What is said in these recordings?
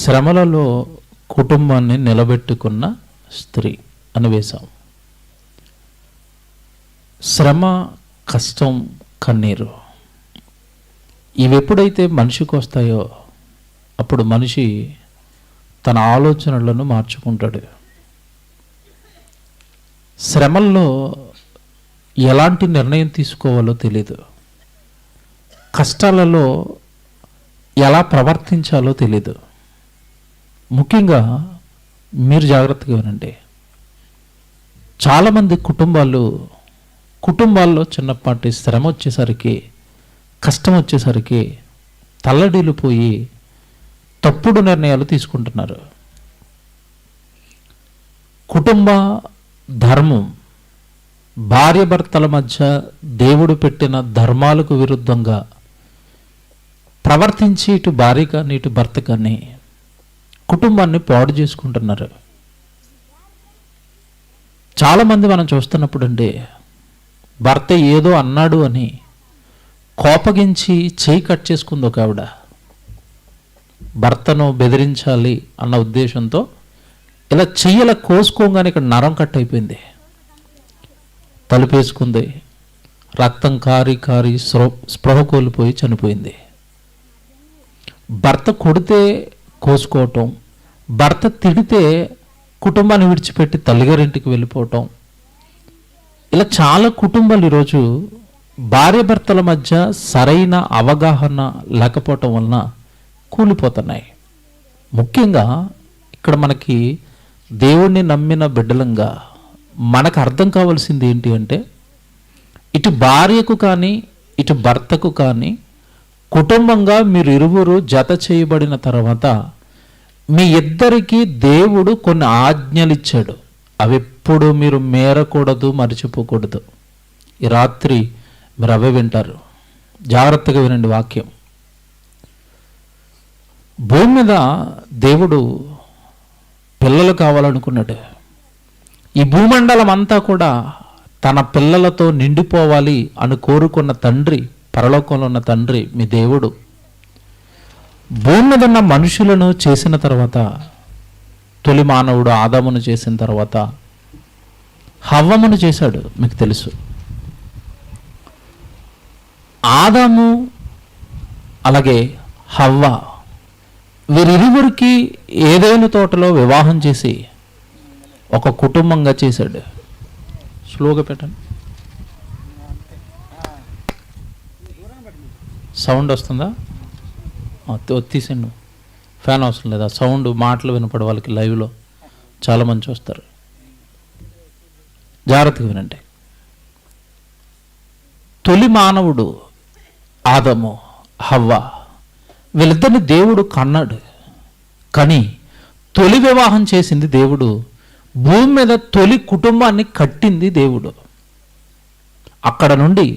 శ్రమలలో కుటుంబాన్ని నిలబెట్టుకున్న స్త్రీ అని వేశాం. శ్రమ, కష్టం, కన్నీరు ఇవి ఎప్పుడైతే మనిషికి వస్తాయో అప్పుడు మనిషి తన ఆలోచనలను మార్చుకుంటాడు. శ్రమల్లో ఎలాంటి నిర్ణయం తీసుకోవాలో తెలీదు. కష్టాలలో ఎలా ప్రవర్తించాలో తెలీదు. ముఖ్యంగా మీరు జాగ్రత్తగా వినండి. చాలామంది కుటుంబాల్లో చిన్నపాటి శ్రమ వచ్చేసరికి, కష్టం వచ్చేసరికి తల్లడిల్లిపోయి తప్పుడు నిర్ణయాలు తీసుకుంటున్నారు. కుటుంబ ధర్మం, భార్యాభర్తల మధ్య దేవుడు పెట్టిన ధర్మాలకు విరుద్ధంగా ప్రవర్తించి ఇటు భార్య కానీ ఇటు భర్త కానీ కుటుంబాన్ని పాడు చేసుకుంటున్నారు. చాలామంది మనం చూస్తున్నప్పుడు అండి, భర్త ఏదో అన్నాడు అని కోపగించి చేయి కట్ చేసుకుంది ఒక ఆవిడ. భర్తను బెదిరించాలి అన్న ఉద్దేశంతో ఇలా చెయ్యల కోసుకోగానే ఇక్కడ నరం కట్ అయిపోయింది. తలుపేసుకుంది, రక్తం కారి కారి స్పృహ కోల్పోయి చనిపోయింది. భర్త కొడితే కోసుకోవటం, భర్త తిడితే కుటుంబాన్ని విడిచిపెట్టి తల్లిగారింటికి వెళ్ళిపోవటం, ఇలా చాలా కుటుంబాలు ఈరోజు భార్యాభర్తల మధ్య సరైన అవగాహన లేకపోవటం వలన కూలిపోతున్నాయి. ముఖ్యంగా ఇక్కడ మనకి దేవుణ్ణి నమ్మిన బిడ్డలంగా మనకు అర్థం కావాల్సింది ఏంటి అంటే, ఇటు భార్యకు కానీ ఇటు భర్తకు కానీ కుటుంబంగా మీరు ఇరువురు జత చేయబడిన తర్వాత మీ ఇద్దరికీ దేవుడు కొన్ని ఆజ్ఞలు ఇచ్చాడు. అవి ఎప్పుడు మీరు మేరకూడదు, మర్చిపోకూడదు. ఈ రాత్రి మీరు అవే వింటారు. జాగ్రత్తగా వినండి వాక్యం. భూమి మీద దేవుడు పిల్లలు కావాలనుకున్నాడు. ఈ భూమండలం అంతా కూడా తన పిల్లలతో నిండిపోవాలి అని కోరుకున్న తండ్రి, పరలోకంలో ఉన్న తండ్రి మీ దేవుడు భూమి మీద ఉన్న మనుషులను చేసిన తర్వాత, తొలి మానవుడు ఆదామును చేసిన తర్వాత హవ్వమును చేశాడు. మీకు తెలుసు, ఆదాము అలాగే హవ్వ వీరిరువురికి ఏదైనా తోటలో వివాహం చేసి ఒక కుటుంబంగా చేశాడు. స్లోగా పెట్టండి. సౌండ్ వస్తుందా? తీసిండు. ఫ్యాన్ అవసరం లేదా? సౌండ్ మాటలు వినపడే వాళ్ళకి లైవ్లో చాలామంది చూస్తారు. జాగ్రత్తగా వినండి. తొలి మానవుడు ఆదాము, హవ్వ వీళ్ళిద్దరిని దేవుడు కన్నాడు. కానీ తొలి వివాహం చేసింది దేవుడు. భూమి మీద తొలి కుటుంబాన్ని కట్టింది దేవుడు. అక్కడ నుండి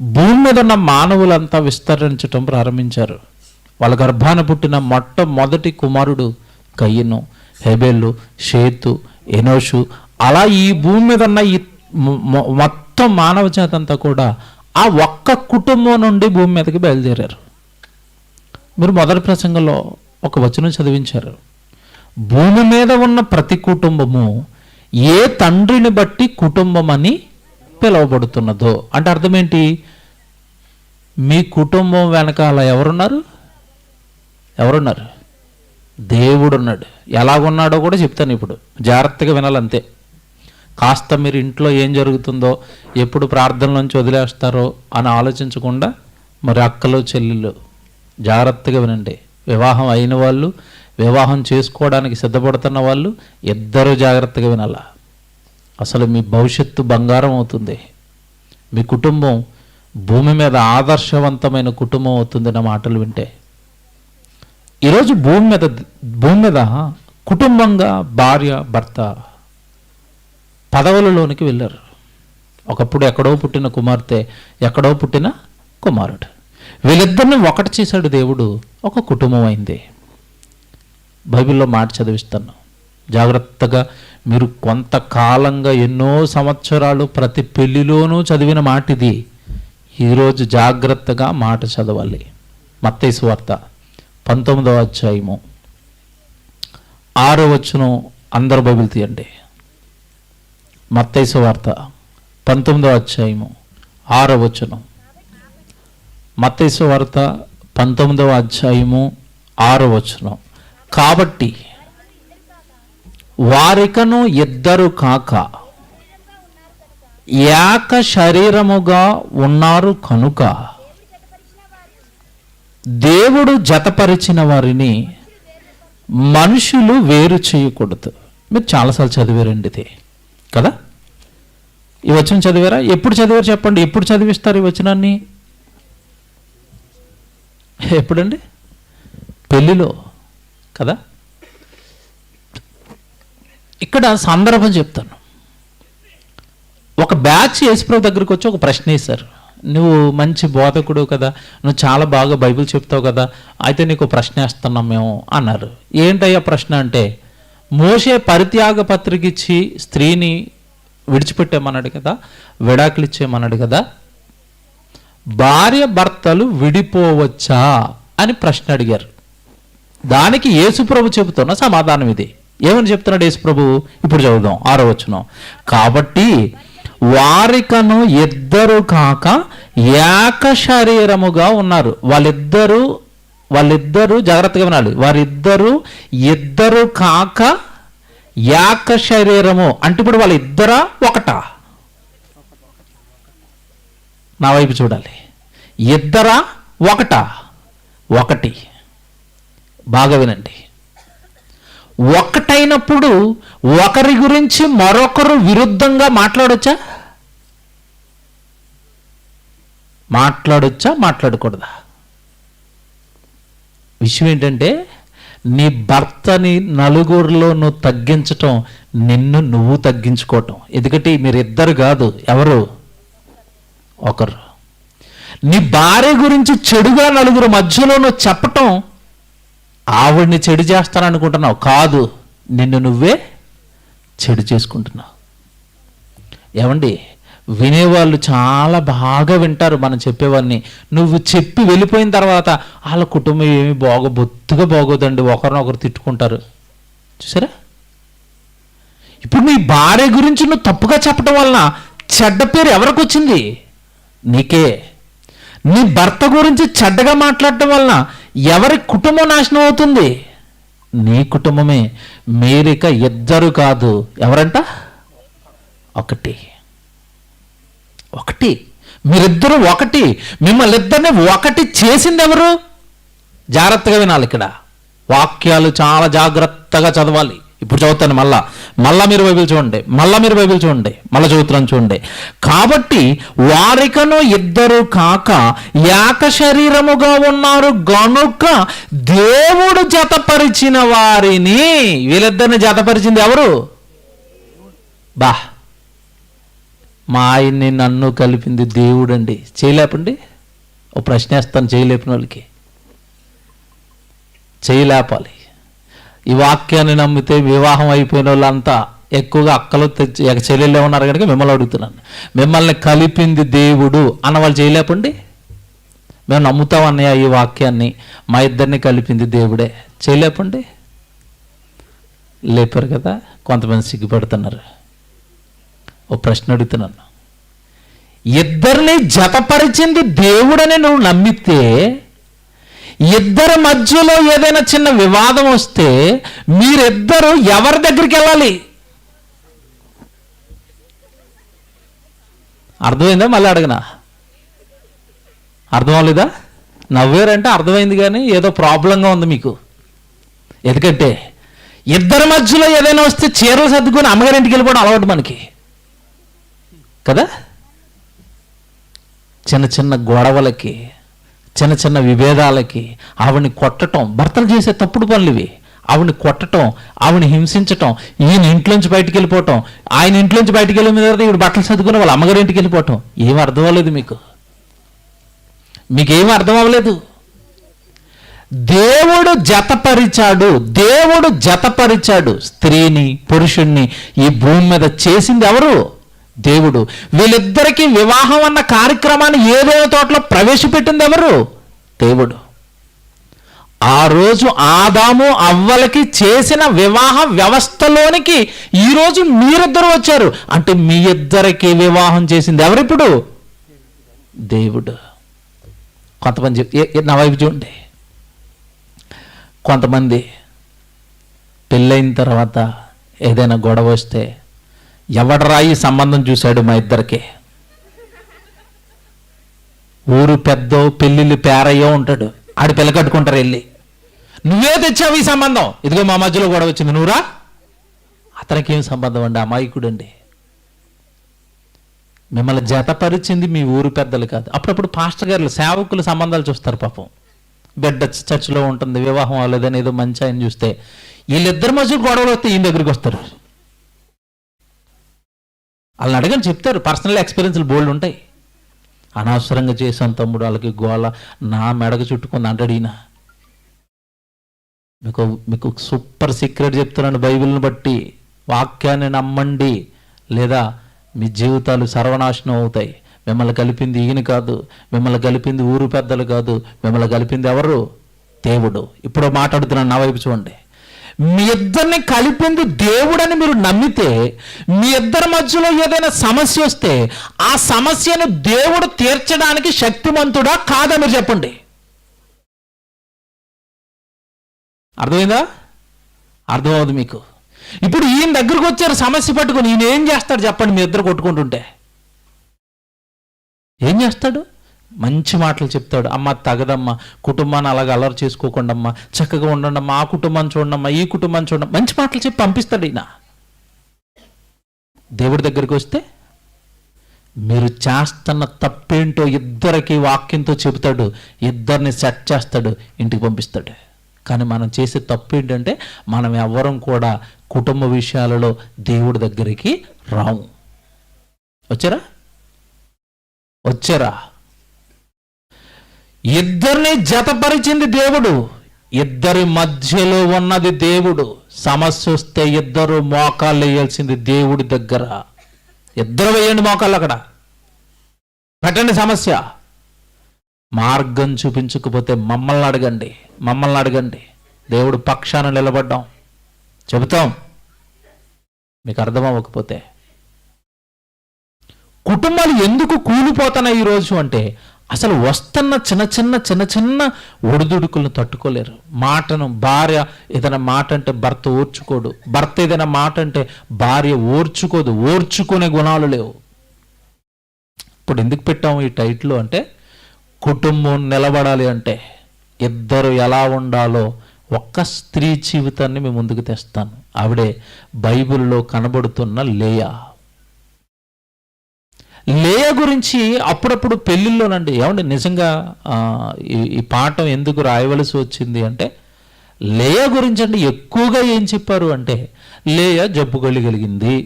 భూమి మీద ఉన్న మానవులంతా విస్తరించటం ప్రారంభించారు. వాళ్ళ గర్భాన పుట్టిన మొట్టమొదటి కుమారుడు కయ్యను, హెబెలు, షేతు, ఎనోషు, అలా ఈ భూమి మీద ఉన్న ఈ మొత్తం మానవ జాతి అంతా కూడా ఆ ఒక్క కుటుంబం నుండి భూమి మీదకి బయలుదేరారు. మీరు మొదటి ప్రసంగంలో ఒక వచనం చదివించారు. భూమి మీద ఉన్న ప్రతి కుటుంబము ఏ తండ్రిని బట్టి కుటుంబం అని పిలువబడుతున్నదో అంటే అర్థం ఏంటి? మీ కుటుంబం వెనకాల ఎవరున్నారు? దేవుడున్నాడు. ఎలాగున్నాడో కూడా చెప్తాను ఇప్పుడు, జాగ్రత్తగా వినాలంతే. కాస్త మీరు ఇంట్లో ఏం జరుగుతుందో, ఎప్పుడు ప్రార్థనలోంచి వదిలేస్తారో అని ఆలోచించకుండా మరి అక్కలు చెల్లెళ్ళు జాగ్రత్తగా వినండి. వివాహం అయిన వాళ్ళు, వివాహం చేసుకోవడానికి సిద్ధపడుతున్న వాళ్ళు ఇద్దరూ జాగ్రత్తగా వినాల. అసలు మీ భవిష్యత్తు బంగారం అవుతుంది. మీ కుటుంబం భూమి మీద ఆదర్శవంతమైన కుటుంబం అవుతుంది నా మాటలు వింటే. ఈరోజు భూమి మీద కుటుంబంగా భార్య భర్త పదవులలోనికి వెళ్ళారు. ఒకప్పుడు ఎక్కడో పుట్టిన కుమార్తె, ఎక్కడో పుట్టిన కుమారుడు, వీళ్ళిద్దరిని ఒకటి చేశాడు దేవుడు. ఒక కుటుంబం అయింది. బైబిల్లో మాట చదివిస్తాను, జాగ్రత్తగా మీరు కొంతకాలంగా ఎన్నో సంవత్సరాలు ప్రతి పెళ్లిలోనూ చదివిన మాట ఇది. ఈరోజు జాగ్రత్తగా మాట చదవాలి. మత్తయి సువార్త 19వ అధ్యాయము 6వ వచనం, అందరు బైబిల్ తీయండి. మత్తయి సువార్త 19వ అధ్యాయము 6వ వచనం. మత్తయి సువార్త 19వ అధ్యాయము 6వ వచనం. కాబట్టి వారికను ఇద్దరు కాక ఏక శరీరముగా ఉన్నారు కనుక దేవుడు జతపరిచిన వారిని మనుషులు వేరు చేయకూడదు. మీరు చాలాసార్లు చదివారండి ఇది కదా. ఈ వచనం చదివారా? ఎప్పుడు చదివారు చెప్పండి. ఎప్పుడు చదివిస్తారు ఈ వచనాన్ని? ఎప్పుడండి? పెళ్ళిలో కదా. ఇక్కడ సందర్భం చెప్తాను. ఒక బ్యాచ్ యేసుప్రభు దగ్గరికి వచ్చి ఒక ప్రశ్న వేశారు. నువ్వు మంచి బోధకుడు కదా, నువ్వు చాలా బాగా బైబిల్ చెప్తావు కదా, అయితే నీకు ప్రశ్న వేస్తున్నాం మేము అన్నారు. ఏంటయ్యా ప్రశ్న అంటే, మోషే పరిత్యాగ పత్రిక ఇచ్చి స్త్రీని విడిచిపెట్టేమన్నాడు కదా, విడాకులు ఇచ్చేయమన్నాడు కదా, భార్య భర్తలు విడిపోవచ్చా అని ప్రశ్న అడిగారు. దానికి యేసుప్రభు చెబుతున్న సమాధానం ఇది. ఏమని చెప్తున్నాడు యేసుప్రభు? ఇప్పుడు చదువుదాం 6వ వచనం. కాబట్టి వారికను ఇద్దరు కాక ఏక శరీరముగా ఉన్నారు. వాళ్ళిద్దరు జాగ్రత్తగా వినాలి. ఇద్దరు కాక ఏక శరీరము అంటే ఇప్పుడు వాళ్ళిద్దరా ఒకటా? నా వైపు చూడాలి. ఇద్దరా ఒకటా? ఒకటి. బాగా వినండి. ఒకటైనప్పుడు ఒకరి గురించి మరొకరు విరుద్ధంగా మాట్లాడొచ్చా? మాట్లాడకూడదా? విషయం ఏంటంటే, నీ భర్తని నలుగురిలో నువ్వు తగ్గించటం, నిన్ను నువ్వు తగ్గించుకోవటం. ఎందుకంటే మీరిద్దరు కాదు, ఎవరు? ఒకరు. నీ భార్య గురించి చెడుగా నలుగురు మధ్యలో నువ్వు చెప్పటం, ఆవిడ్ని చెడు చేస్తాననుకుంటున్నావు కాదు, నిన్ను నువ్వే చెడు చేసుకుంటున్నావు. ఏమండి, వినేవాళ్ళు చాలా బాగా వింటారు మనం చెప్పేవాడిని. నువ్వు చెప్పి వెళ్ళిపోయిన తర్వాత వాళ్ళ కుటుంబం ఏమి బొత్తుగా బాగోదండి, ఒకరినొకరు తిట్టుకుంటారు. చూసారా? ఇప్పుడు నీ భార్య గురించి నువ్వు తప్పుగా చెప్పడం వలన చెడ్డ పేరు ఎవరికి వచ్చింది? నీకే. నీ భర్త గురించి చెడ్డగా మాట్లాడటం వలన ఎవరి కుటుంబం నాశనం అవుతుంది? నీ కుటుంబమే. మీరిక ఇద్దరు కాదు, ఎవరంట? ఒకటి. మీరిద్దరు ఒకటి. మిమ్మల్ని ఇద్దరిని ఒకటి చేసింది ఎవరు? జాగ్రత్తగా వినాలి. ఇక్కడ వాక్యాలు చాలా జాగ్రత్తగా చదవాలి. ఇప్పుడు చదువుతాను మళ్ళా మీరు బైబిల్ చూడండి. మళ్ళా చదువుతున్నాను చూడండి. కాబట్టి వారికను ఇద్దరు కాక ఏక శరీరముగా ఉన్నారు గనుక దేవుడు జతపరిచిన వారిని, వీళ్ళిద్దరిని జతపరిచింది ఎవరు? మా ఆయన్ని నన్ను కలిపింది దేవుడండి. చేయలేపండి. ఓ ప్రశ్న వేస్తాను చేయలేపిన వాళ్ళకి. చేయలేపాలి. ఈ వాక్యాన్ని నమ్మితే వివాహం అయిపోయిన వాళ్ళంతా ఎక్కువగా అక్కలు చెల్లెళ్ళే ఉన్నారు కనుక మిమ్మల్ని అడుగుతున్నాను. మిమ్మల్ని కలిపింది దేవుడు అన్న వాళ్ళు చేయలేపండి. మేము నమ్ముతాం అన్నయ్య ఈ వాక్యాన్ని, మా ఇద్దరిని కలిపింది దేవుడే. చేయలేపండి. లేపారు కదా. కొంతమంది సిగ్గుపడుతున్నారు. ఓ ప్రశ్న అడుగుతున్నాను. ఇద్దరిని జతపరిచింది దేవుడని నువ్వు నమ్మితే, ఇద్దరి మధ్యలో ఏదైనా చిన్న వివాదం వస్తే మీరిద్దరు ఎవరి దగ్గరికి వెళ్ళాలి? అర్థమైందా? మళ్ళీ అడగనా? అర్థం అవ్వలేదా? నవ్వారంటే అర్థమైంది, కానీ ఏదో ప్రాబ్లంగా ఉంది మీకు. ఎందుకంటే ఇద్దరి మధ్యలో ఏదైనా వస్తే చీరలు సర్దుకొని అమ్మగారింటికి వెళ్ళిపోవడం అలవాటు మనకి కదా. చిన్న చిన్న గొడవలకి, చిన్న చిన్న విభేదాలకి ఆవిడ్ని కొట్టడం, భర్తలు చేసే తప్పుడు పనులు ఇవి. ఆవిడ్ని కొట్టడం, ఆవిడ్ని హింసించటం, ఈయన ఇంట్లోంచి బయటికి వెళ్ళిపోవటం, ఆయన ఇంట్లోంచి బయటికి వెళ్ళిన తర్వాత ఈవిడ బట్టలు సర్దుకుని వాళ్ళ అమ్మగారింటికి వెళ్ళిపోవటం. ఏమీ అర్థం అవ్వలేదు మీకేమీ అర్థం అవ్వలేదు. దేవుడు జతపరిచాడు స్త్రీని, పురుషుణ్ణి ఈ భూమి మీద చేసింది ఎవరు? దేవుడు. వీళ్ళిద్దరికీ వివాహం అన్న కార్యక్రమాన్ని ఏదైనా తోటలో ప్రవేశపెట్టింది ఎవరు? దేవుడు. ఆ రోజు ఆదాము అవ్వలకి చేసిన వివాహ వ్యవస్థలోనికి ఈరోజు మీరిద్దరు వచ్చారు. అంటే మీ ఇద్దరికి వివాహం చేసింది ఎవరిప్పుడు? దేవుడు. కొంతమంది నా వైపు చూడండి, కొంతమంది పెళ్ళైన తర్వాత ఏదైనా గొడవ వస్తే ఎవడరా ఈ సంబంధం చూశాడు మా ఇద్దరికి, ఊరు పెద్దో పెళ్ళిళ్ళు పేరయ్యో ఉంటాడు, ఆడి పిల్ల కట్టుకుంటారు వెళ్ళి, నువ్వే తెచ్చావు ఈ సంబంధం, ఇదిగో మా మధ్యలో గొడవ వచ్చింది నువ్వురా. అతనికి ఏం సంబంధం అండి? అమాయకుడు అండి. మిమ్మల్ని జతపరిచింది మీ ఊరు పెద్దలు కాదు. అప్పుడప్పుడు పాస్టర్ గారు సేవకులు సంబంధాలు చూస్తారు పాపం. బిడ్డ చర్చిలో ఉంటుంది, వివాహం అవ్వలేదని ఏదో మంచి ఆయన చూస్తే వీళ్ళిద్దరి మధ్య గొడవలు వస్తే ఈయన దగ్గరికి వస్తారు. వాళ్ళని అడగని చెప్తారు, పర్సనల్ ఎక్స్పీరియన్స్లు బోల్డ్ ఉంటాయి. అనవసరంగా చేశాను తమ్ముడు, వాళ్ళకి గోళ నా మెడకు చుట్టుకుంది అంటాడు ఈయన. మీకు సూపర్ సీక్రెట్ చెప్తున్నాను, బైబిల్ని బట్టి వాక్యాన్ని నమ్మండి, లేదా మీ జీవితాలు సర్వనాశనం అవుతాయి. మిమ్మల్ని కలిపింది ఈయన కాదు, మిమ్మల్ని కలిపింది ఊరు పెద్దలు కాదు, మిమ్మల్ని కలిపింది ఎవరు? దేవుడు. ఇప్పుడు మాట్లాడుతున్నాను, నా వైపు చూడండి. మీ ఇద్దరిని కలిపింది దేవుడని మీరు నమ్మితే, మీ ఇద్దరి మధ్యలో ఏదైనా సమస్య వస్తే ఆ సమస్యను దేవుడు తీర్చడానికి శక్తిమంతుడా కాదా మీరు చెప్పండి. అర్థమైందా? అర్థమవుతుంది మీకు. ఇప్పుడు ఈయన దగ్గరకు వచ్చారు సమస్య పట్టుకొని, ఈయన ఏం చేస్తాడు చెప్పండి? మీ ఇద్దరు కొట్టుకుంటుంటే ఏం చేస్తాడు? మంచి మాటలు చెప్తాడు. అమ్మ తగదమ్మా, కుటుంబాన్ని అలాగ అలర్ చేసుకోకుండా చక్కగా ఉండండి అమ్మా, ఆ కుటుంబాన్ని చూడండమ్మా, ఈ కుటుంబాన్ని చూడండి, మంచి మాటలు చెప్పి పంపిస్తాడు ఈయన. దేవుడి దగ్గరికి వస్తే మీరు చేస్తున్న తప్పేంటో ఇద్దరికి వాక్యంతో చెబుతాడు, ఇద్దరిని సెట్ చేస్తాడు, ఇంటికి పంపిస్తాడు. కానీ మనం చేసే తప్పు ఏంటంటే మనం ఎవ్వరం కూడా కుటుంబ విషయాలలో దేవుడి దగ్గరికి రాము. వచ్చారా? ఇద్దరిని జతపరిచింది దేవుడు, ఇద్దరి మధ్యలో ఉన్నది దేవుడు. సమస్య వస్తే ఇద్దరు మోకాళ్ళు వేయాల్సింది దేవుడి దగ్గర. ఇద్దరు వేయండి మోకాళ్ళు, అక్కడ పెట్టండి సమస్య. మార్గం చూపించకపోతే మమ్మల్ని అడగండి. దేవుడు పక్షాన నిలబడ్డాం, చెబుతాం. మీకు అర్థం అవ్వకపోతే కుటుంబాలు ఎందుకు కూలిపోతున్నాయి ఈరోజు అంటే, అసలు వస్తున్న చిన్న చిన్న ఒడిదుడుకులను తట్టుకోలేరు. మాటను భార్య ఏదైనా మాట అంటే భర్త ఓర్చుకోడు, భర్త ఏదైనా మాట అంటే భార్య ఓర్చుకోదు, ఓర్చుకునే గుణాలు లేవు. ఇప్పుడు ఎందుకు పెట్టాము ఈ టైటిల్ అంటే, కుటుంబం నిలబడాలి అంటే ఇద్దరు ఎలా ఉండాలో ఒక్క స్త్రీ జీవితాన్ని మేము ముందుకు తెస్తాను. ఆవిడే బైబిల్లో కనబడుతున్న లేయా. లేయా గురించి అప్పుడప్పుడు పెళ్ళిళ్ళోనండి, ఏమండి నిజంగా ఈ పాఠం ఎందుకు రాయవలసి వచ్చింది అంటే, లేయా గురించి అంటే ఎక్కువగా ఏం చెప్పారు అంటే, లేయా జబ్బు కలిగింది.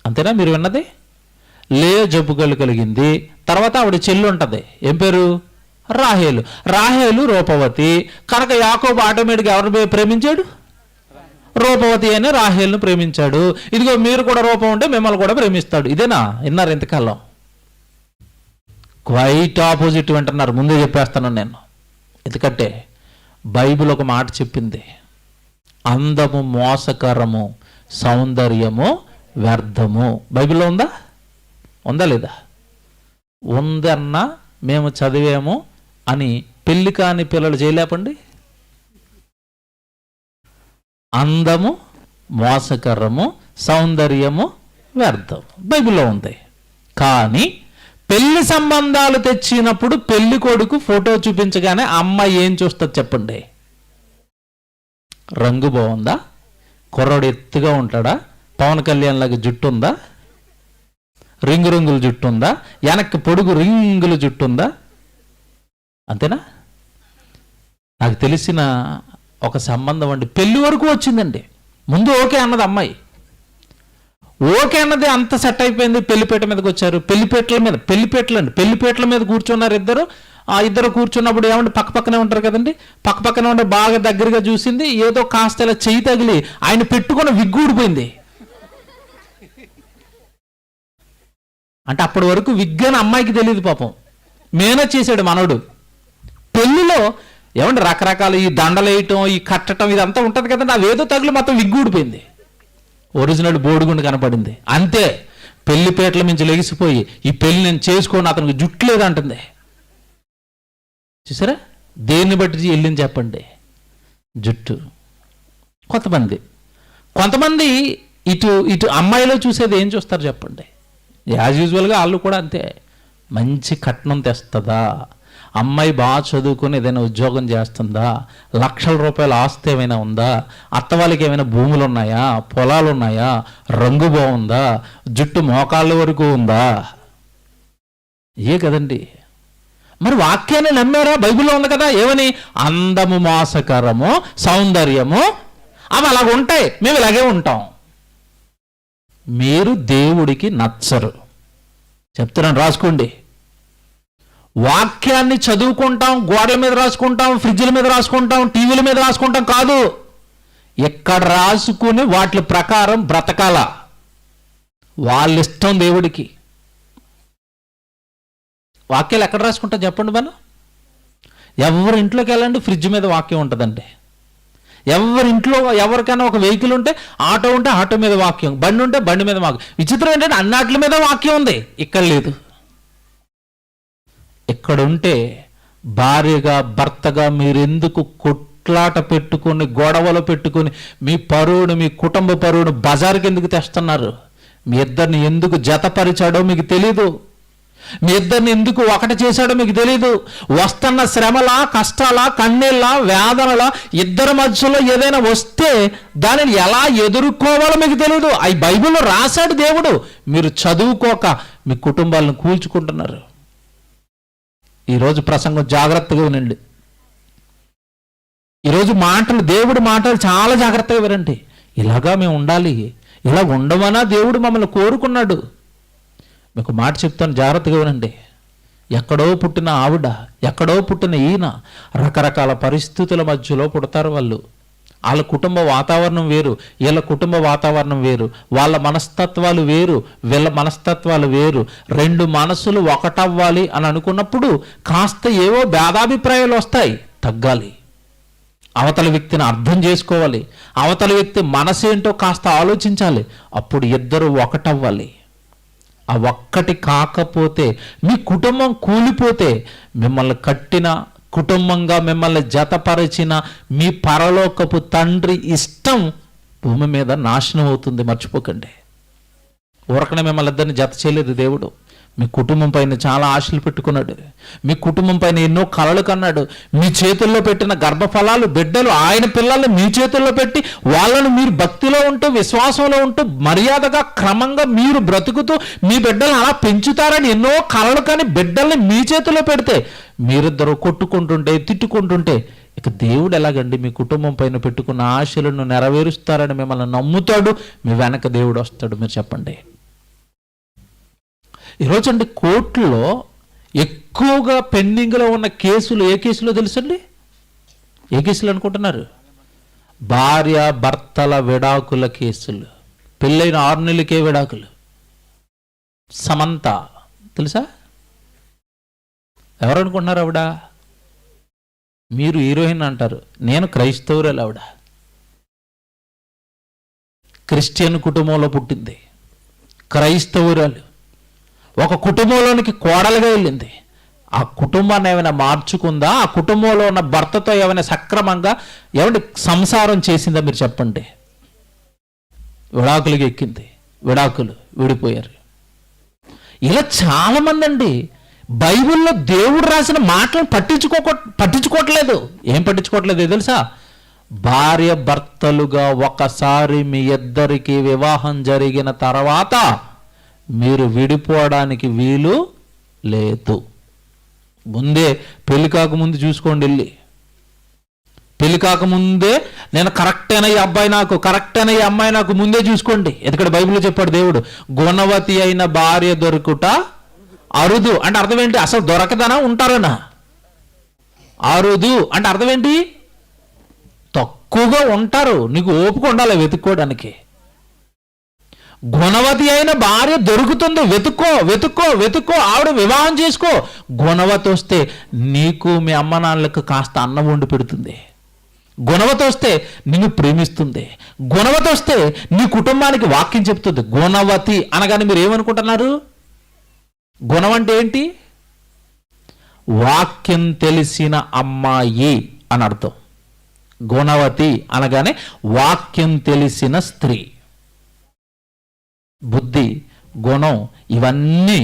అంతేనా మీరు విన్నది? లేయా జబ్బు కలిగింది. తర్వాత ఆవిడ చెల్లి ఉంటుంది, ఏం పేరు? రాహేలు రూపవతి. కనుక యాకోబు ఆటోమేటిక్గా ఎవరు ప్రేమించాడు? రూపవతి అని రాహేలును ప్రేమించాడు. ఇదిగో మీరు కూడా రూపం ఉంటే మిమ్మల్ని కూడా ప్రేమిస్తాడు. ఇదేనా విన్నారు ఇంతకాలం? క్వైట్ ఆపోజిట్ వింటున్నారు. ముందే చెప్పేస్తాను నేను, ఎందుకంటే బైబిల్ ఒక మాట చెప్పింది, అందము మోసకరము, సౌందర్యము వ్యర్థము. బైబిల్లో ఉందా లేదా? ఉందన్నా మేము చదివాము అని పెళ్లి కాని పిల్లలు చేయలేపండి. అందము మోసకరము, సౌందర్యము వ్యర్థం బైబిల్లో ఉంది. కానీ పెళ్లి సంబంధాలు తెచ్చినప్పుడు పెళ్లి కొడుకు ఫోటో చూపించగానే అమ్మాయి ఏం చూస్తుంది చెప్పండి? రంగు బాగుందా? కుర్రాడు ఎత్తుగా ఉంటాడా? పవన్ కళ్యాణ్ లాగా జుట్టు ఉందా? రింగుల జుట్టు ఉందా? వెనక్కి పొడుగు రింగుల జుట్టు ఉందా? అంతేనా? నాకు తెలిసిన ఒక సంబంధం అండి, పెళ్లి వరకు వచ్చిందండి. ముందు ఓకే అన్నది అమ్మాయి, ఓకే అన్నది అంత సెట్ అయిపోయింది. పెళ్లిపేట మీదకి వచ్చారు. పెళ్లిపేటల మీద కూర్చున్నారు ఇద్దరు. ఆ ఇద్దరు కూర్చున్నప్పుడు ఏమంటే పక్కనే ఉంటారు కదండి, పక్కనే ఉంటే బాగా దగ్గరగా చూసింది, ఏదో కాస్త ఇలా చెయ్యి తగిలి ఆయన పెట్టుకున్న విగ్గు ఊడిపోయింది. అంటే అప్పటి వరకు విగ్గు అని అమ్మాయికి తెలియదు పాపం. మేనేజ్ చేశాడు మనవడు. పెళ్లిలో ఏమంటే రకరకాల ఈ దండలు వేయటం, ఈ కట్టడం, ఇదంతా ఉంటుంది కదండి. అవేదో తగులు మొత్తం విగ్గూడిపోయింది, ఒరిజినల్ బోడిగుండు కనపడింది. అంతే, పెళ్లిపేటల మించి లెగిసిపోయి ఈ పెళ్లి నేను చేసుకోని అతనికి జుట్టు లేదంటుంది. చూసారా, దేన్ని బట్టి వెళ్ళింది చెప్పండి? జుట్టు. కొంతమంది ఇటు ఇటు అమ్మాయిలో చూసేది ఏం చూస్తారు చెప్పండి? యాజ్ యూజువల్గా వాళ్ళు కూడా అంతే. మంచి కట్నం తెస్తుందా, అమ్మాయి బాగా చదువుకొని ఏదైనా ఉద్యోగం చేస్తుందా, లక్షల రూపాయల ఆస్తి ఏమైనా ఉందా, అత్త వాళ్ళకి ఏమైనా భూములు ఉన్నాయా, పొలాలు ఉన్నాయా, రంగు బాగుందా, జుట్టు మోకాళ్ళ వరకు ఉందా, ఏ కదండి. మరి వాక్యాన్ని నమ్మారా? బైబిల్లో ఉంది కదా, ఏమని? అందము మోసకరము, సౌందర్యము అవి అలాగ ఉంటాయి, మేము ఇలాగే ఉంటాం. మీరు దేవుడికి నచ్చరు. చెప్తున్నాను, రాసుకోండి. వాక్యాన్ని చదువుకుంటాం, గోడల మీద రాసుకుంటాం, ఫ్రిడ్జ్ల మీద రాసుకుంటాం, టీవీల మీద రాసుకుంటాం కాదు. ఎక్కడ రాసుకుని వాటి ప్రకారం బ్రతకాల. వాళ్ళ ఇష్టం దేవుడికి. వాక్యాలు ఎక్కడ రాసుకుంటాం చెప్పండి? మనం ఎవరి ఇంట్లోకి వెళ్ళండి, ఫ్రిడ్జ్ మీద వాక్యం ఉంటుందండి. ఎవరింట్లో ఎవరికైనా ఒక వెహికల్ ఉంటే, ఆటో ఉంటే ఆటో మీద వాక్యం, బండి ఉంటే బండి మీద వాక్యం. విచిత్రం ఏంటంటే అన్నిటి మీద వాక్యం ఉంది, ఇక్కడ లేదు. ఇక్కడుంటే భార్యగా భర్తగా మీరెందుకు కొట్లాట పెట్టుకొని, గొడవలు పెట్టుకొని, మీ పరువును, మీ కుటుంబ పరువును బజారుకి ఎందుకు తెస్తున్నారు? మీ ఇద్దరిని ఎందుకు జతపరిచాడో మీకు తెలీదు. మీ ఇద్దరిని ఎందుకు ఒకటి చేశాడో మీకు తెలీదు. వస్తున్న శ్రమల, కష్టాల, కన్నీళ్ళ, వేదనల ఇద్దరి మధ్యలో ఏదైనా వస్తే దానిని ఎలా ఎదుర్కోవాలో మీకు తెలీదు. అవి బైబిల్లో రాశాడు దేవుడు. మీరు చదువుకోక మీ కుటుంబాలను కూల్చుకుంటున్నారు. ఈరోజు ప్రసంగం జాగ్రత్తగా వినండి. ఈరోజు మాటలు, దేవుడి మాటలు చాలా జాగ్రత్తగా వినండి. ఇలాగా మేము ఉండాలి, ఇలా ఉండమనా దేవుడు మమ్మల్ని కోరుకున్నాడు. మీకు మాట చెప్తాను, జాగ్రత్తగా వినండి. ఎక్కడో పుట్టిన ఆవిడ, ఎక్కడో పుట్టిన ఈయన, రకరకాల పరిస్థితుల మధ్యలో పుడతారు వాళ్ళు. వాళ్ళ కుటుంబ వాతావరణం వేరు, వీళ్ళ కుటుంబ వాతావరణం వేరు, వాళ్ళ మనస్తత్వాలు వేరు, వీళ్ళ మనస్తత్వాలు వేరు. రెండు మనసులు ఒకటవ్వాలి అని అనుకున్నప్పుడు కాస్త ఏవో భేదాభిప్రాయాలు వస్తాయి, తగ్గాలి. అవతల వ్యక్తిని అర్థం చేసుకోవాలి, అవతల వ్యక్తి మనసేంటో కాస్త ఆలోచించాలి. అప్పుడు ఇద్దరు ఒకటవ్వాలి. ఆ ఒక్కటి కాకపోతే మీ కుటుంబం కూలిపోతే, మిమ్మల్ని కట్టిన కుటుంబంగా మిమ్మల్ని జతపరిచిన మీ పరలోకపు తండ్రి ఇష్టం భూమి మీద నాశనం అవుతుంది. మర్చిపోకండి. ఊరకనే మిమ్మల్ని ఇద్దరిని జత చేయలేదు దేవుడు. మీ కుటుంబం పైన చాలా ఆశలు పెట్టుకున్నాడు. మీ కుటుంబం పైన ఎన్నో కలలు కన్నాడు. మీ చేతుల్లో పెట్టిన గర్భఫలాలు, బిడ్డలు, ఆయన పిల్లల్ని మీ చేతుల్లో పెట్టి వాళ్ళను మీరు భక్తిలో ఉంటూ, విశ్వాసంలో ఉంటూ, మర్యాదగా క్రమంగా మీరు బ్రతుకుతూ మీ బిడ్డలను అలా పెంచుతారని ఎన్నో కలలు కానీ బిడ్డల్ని మీ చేతుల్లో పెడితే మీరిద్దరూ కొట్టుకుంటుంటే, తిట్టుకుంటుంటే, ఇక దేవుడు ఎలాగండి మీ కుటుంబం పైన పెట్టుకున్న ఆశలను నెరవేరుస్తారని మిమ్మల్ని నమ్ముతాడు. మీ వెనక దేవుడు వస్తాడు. మీరు చెప్పండి. ఈరోజు అండి కోర్టులో ఎక్కువగా పెండింగ్లో ఉన్న కేసులు ఏ కేసులో తెలుసండి? ఏ కేసులు అనుకుంటున్నారు? భార్య భర్తల విడాకుల కేసులు. పెళ్ళైన 6 నెలలకే విడాకులు. సమంత తెలుసా? ఎవరు అనుకుంటున్నారు ఆవిడ? మీరు హీరోయిన్ అంటారు, నేను క్రైస్తవురాలు. ఆవిడ క్రిస్టియన్ కుటుంబంలో పుట్టింది, క్రైస్తవురాలు. ఒక కుటుంబంలోనికి కోడలుగా వెళ్ళింది. ఆ కుటుంబాన్ని ఏమైనా మార్చుకుందా? ఆ కుటుంబంలో ఉన్న భర్తతో ఏమైనా సక్రమంగా ఏమంటే సంసారం చేసిందా? మీరు చెప్పండి. విడాకులకి ఎక్కింది, విడాకులు, విడిపోయారు. ఇలా చాలామంది అండి బైబిల్లో దేవుడు రాసిన మాటలను పట్టించుకోవట్లేదు. ఏం పట్టించుకోవట్లేదు తెలుసా? భార్య భర్తలుగా ఒకసారి మీ ఇద్దరికి వివాహం జరిగిన తర్వాత మీరు విడిపోవడానికి వీలు లేదు. ముందే పెళ్లి కాకముందు చూసుకోండి. వెళ్ళి పెళ్లి కాకముందే నేను కరెక్ట్ అయిన ఈ అబ్బాయి నాకు, కరెక్ట్ అయిన ఈ అమ్మాయి నాకు ముందే చూసుకోండి. ఎందుకంటే బైబిల్లో చెప్పాడు దేవుడు, గుణవతి అయిన భార్య దొరుకుట అరుదు. అంటే అర్థం ఏంటి? అసలు దొరకదనా, ఉంటారనా? అరుదు అంటే అర్థం ఏంటి? తక్కువగా ఉంటారు. నీకు ఓపిక ఉండాలి వెతుక్కోవడానికి. గుణవతి అయిన భార్య దొరుకుతుంది, వెతుక్కో వెతుక్కో వెతుక్కో, ఆవిడ వివాహం చేసుకో. గుణవతి వస్తే నీకు మీ అమ్మ నాన్నలకు కాస్త అన్నం వండి పెడుతుంది. గుణవతి వస్తే నిన్ను ప్రేమిస్తుంది. గుణవతి వస్తే నీ కుటుంబానికి వాక్యం చెప్తుంది. గుణవతి అనగానే మీరు ఏమనుకుంటున్నారు? గుణం అంటే ఏంటి? వాక్యం తెలిసిన అమ్మాయి అని అర్థం. గుణవతి అనగానే వాక్యం తెలిసిన స్త్రీ. బుద్ధి, గుణం ఇవన్నీ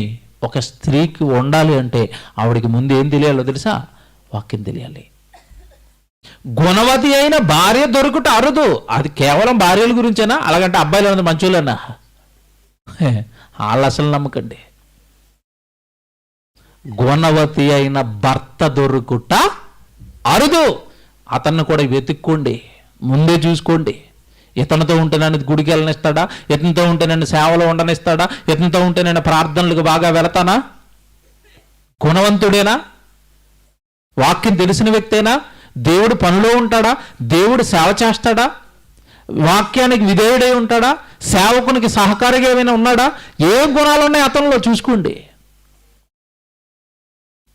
ఒక స్త్రీకి ఉండాలి అంటే ఆవిడికి ముందు ఏం తెలియాలో తెలుసా? వాక్యం తెలియాలి. గుణవతి అయిన భార్య దొరుకుట అరుదు. అది కేవలం భార్యల గురించేనా? అలాగంటే అబ్బాయిలు ఉన్నది మంచోళ్ళన్నా? వాళ్ళు అసలు నమ్మకండి. గుణవతి అయిన భర్త దొరుకుట అరుదు. అతన్ని కూడా వెతుక్కోండి, ముందే చూసుకోండి. ఇతనితో ఉంటే నన్ను గుడికి వెళ్ళనిస్తాడా? ఇతనితో ఉంటే నన్ను సేవలో ఉండనిస్తాడా? ఇతనితో ఉంటే నేను ప్రార్థనలకు బాగా వెళతానా? గుణవంతుడేనా? వాక్యం తెలిసిన వ్యక్తేనా? దేవుడు పనిలో ఉంటాడా? దేవుడు సేవ చేస్తాడా? వాక్యానికి విధేయుడై ఉంటాడా? సేవకునికి సహకారిగా ఏమైనా ఉన్నాడా? ఏ గుణాలు ఉన్నాయి అతనిలో చూసుకోండి.